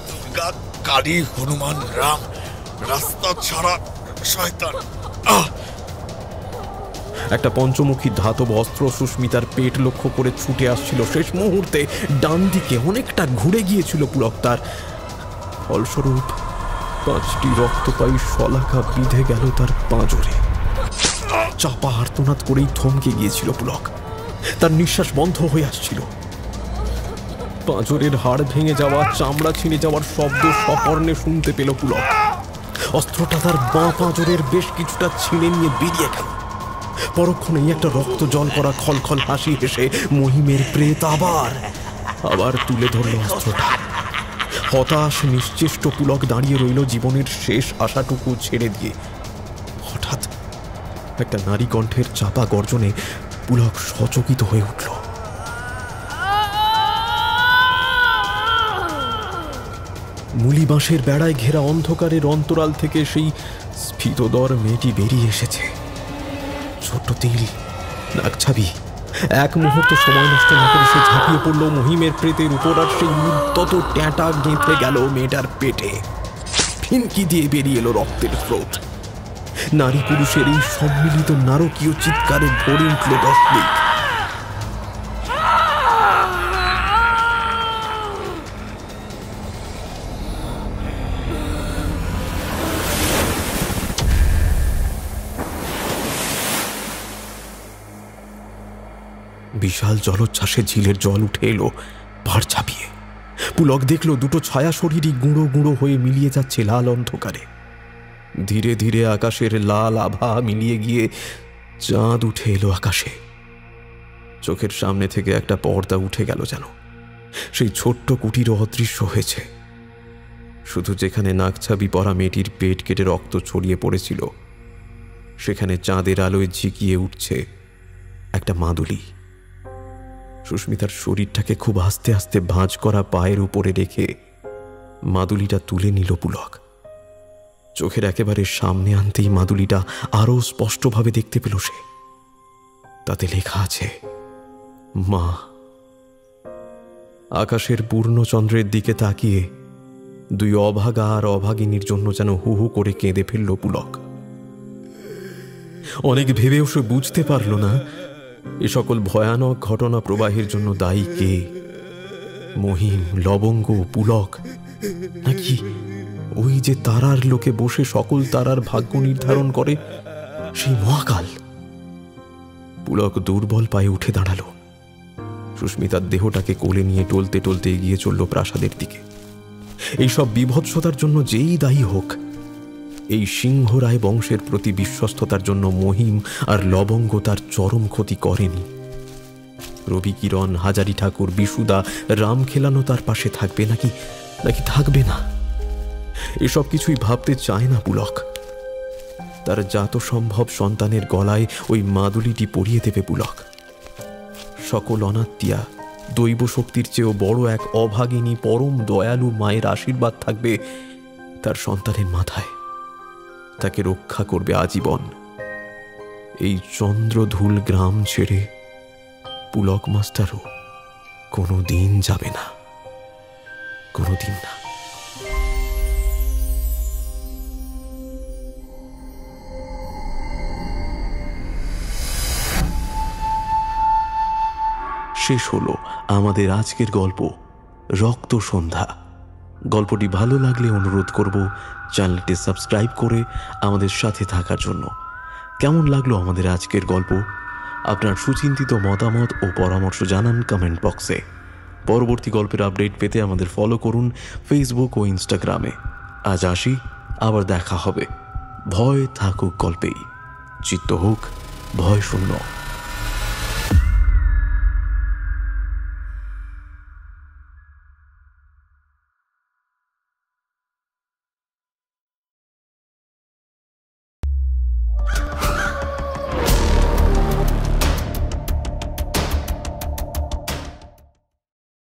দুর্গা, কালী, হনুমান, রাম, রাস্তা ছাড়া শয়তান। একটা পঞ্চমুখী ধাতব অস্ত্র সুস্মিতার পেট লক্ষ্য করে ছুটে আসছিল। শেষ মুহূর্তে ডান দিকে অনেকটা ঘুরে গিয়েছিল পুলক তার। ফলস্বরূপ 5টি রক্তপায়ী শলাকা বিঁধে গেল তার পাঁজরে। চাপা আর্তনাদ করেই থমকে গিয়েছিল পুলক। তার নিঃশ্বাস বন্ধ হয়ে আসছিল। পাঁজরের হাড় ভেঙে যাওয়া, চামড়া ছিঁড়ে যাওয়ার শব্দ সহর্ণে শুনতে পেল পুলক। অস্ত্রটা তার বাঁ পাঁজরের বেশ কিছুটা ছিঁড়ে নিয়ে বেরিয়ে গেল। পরক্ষণেই একটা রক্ত জল করা খলখল হাসি হেসে মহিমের প্রেত আবার তুলে ধরল অস্ত্রটা। হতাশ নিশ্চেষ্ট পুলক দাঁড়িয়ে রইল জীবনের শেষ আশাটুকু ছেড়ে দিয়ে। হঠাৎ একটা নারী কণ্ঠের চাপা গর্জনে পুলক সচকিত হয়ে উঠল। মুলি বাঁশের বেড়ায় ঘেরা অন্ধকারের অন্তরাল থেকে সেই স্ফীতদর মেয়েটি বেরিয়ে এসেছে। ছোট্ট তিল, নাকছাবি। এক মুহূর্ত সময় নষ্ট না করে সে ঝাঁপিয়ে পড়ল মহিমের প্রেতের উপর, আর সেই উদ্যত ট্যাঁটা গেঁথে গেল মেয়েটার পেটে। ফিনকি দিয়ে বেরিয়ে এলো রক্তের স্রোত। নারী পুরুষের এই সম্মিলিত নারকীয় চিৎকারে ভরে উঠল 10 দিক। বিশাল জলোচ্ছ্বাসে ঝিলের জল উঠে এলো পাড় ছাপিয়ে। পুলক দেখল দুটো ছায়া শরীরই গুঁড়ো গুঁড়ো হয়ে মিলিয়ে যাচ্ছে লাল অন্ধকারে। ধীরে ধীরে আকাশের লাল আভা মিলিয়ে গিয়ে চাঁদ উঠে এলো আকাশে। চোখের সামনে থেকে একটা পর্দা উঠে গেল, যেন সেই ছোট্ট কুটিরও অদৃশ্য হয়েছে। শুধু যেখানে নাকছাবি পরা মেয়েটির পেট কেটে রক্ত ছড়িয়ে পড়েছিল, সেখানে চাঁদের আলোয় ঝিকিয়ে উঠছে একটা মাদুলি। সুস্মিতার শরীরটাকে খুব আস্তে আস্তে ভাঁজ করা পায়ের উপরে রেখে মাদুলিটা তুলে নিল পুলক। চোখের একেবারে সামনে আনতেই মাদুলিটা আরো স্পষ্টভাবে দেখতে পেল সে। তাতে লেখা আছে মা। আকাশের পূর্ণচন্দ্রের দিকে তাকিয়ে দুই অভাগা আর অভাগিনীর জন্য যেন হু হু করে কেঁদে ফেলল পুলক। অনেক ভেবেও সে বুঝতে পারল না এ সকল ভয়ানক ঘটনা প্রবাহের জন্য দায়ী কে। মহিম, লবঙ্গ, পুলক, নাকি ওই যে তারার লোকে বসে সকল তারার ভাগ্য নির্ধারণ করে সেই মহাকাল। পুলক দুর্বল পায়ে উঠে দাঁড়াল। সুস্মিতার দেহটাকে কোলে নিয়ে টলতে টলতে এগিয়ে চলল প্রাসাদের দিকে। এইসব বিভৎসতার জন্য যেই দায়ী হোক, এই সিংহরায় বংশের প্রতি বিশ্বস্ততার জন্য মহিম আর লবঙ্গ তার চরম ক্ষতি করেনি। রবি কিরণ, হাজারি ঠাকুর, বিশুদা, রাম খেলানো তার পাশে থাকবে নাকি থাকবে না, এসব কিছুই ভাবতে চায় না পুলক। তার জাত সম্ভব সন্তানের গলায় ওই মাদুলিটি পরিয়ে দেবে পুলক। সকল অনাত্মীয়া দৈব শক্তির চেয়েও বড় এক অভাগিনী পরম দয়ালু মায়ের আশীর্বাদ থাকবে তার সন্তানের মাথায়। তাকে রক্ষা করবে আজীবন। এই চন্দ্রধুল গ্রাম ছেড়ে পুলক মাস্টারও কোনো দিন যাবে না, কোনো দিন না। শেষ হলো আমাদের আজকের গল্প রক্ত সন্ধ্যা। গল্পটি ভালো লাগলে অনুরোধ করব চ্যানেলটি সাবস্ক্রাইব করে আমাদের সাথে থাকার জন্য। কেমন লাগলো আমাদের আজকের গল্প? আপনার সুচিন্তিত মতামত ও পরামর্শ জানান কমেন্ট বক্সে। পরবর্তী গল্পের আপডেট পেতে আমাদের ফলো করুন ফেসবুক ও ইনস্টাগ্রামে। আজ আসি, আবার দেখা হবে। ভয় থাকুক গল্পেই, চিত্ত হোক ভয় শূন্য।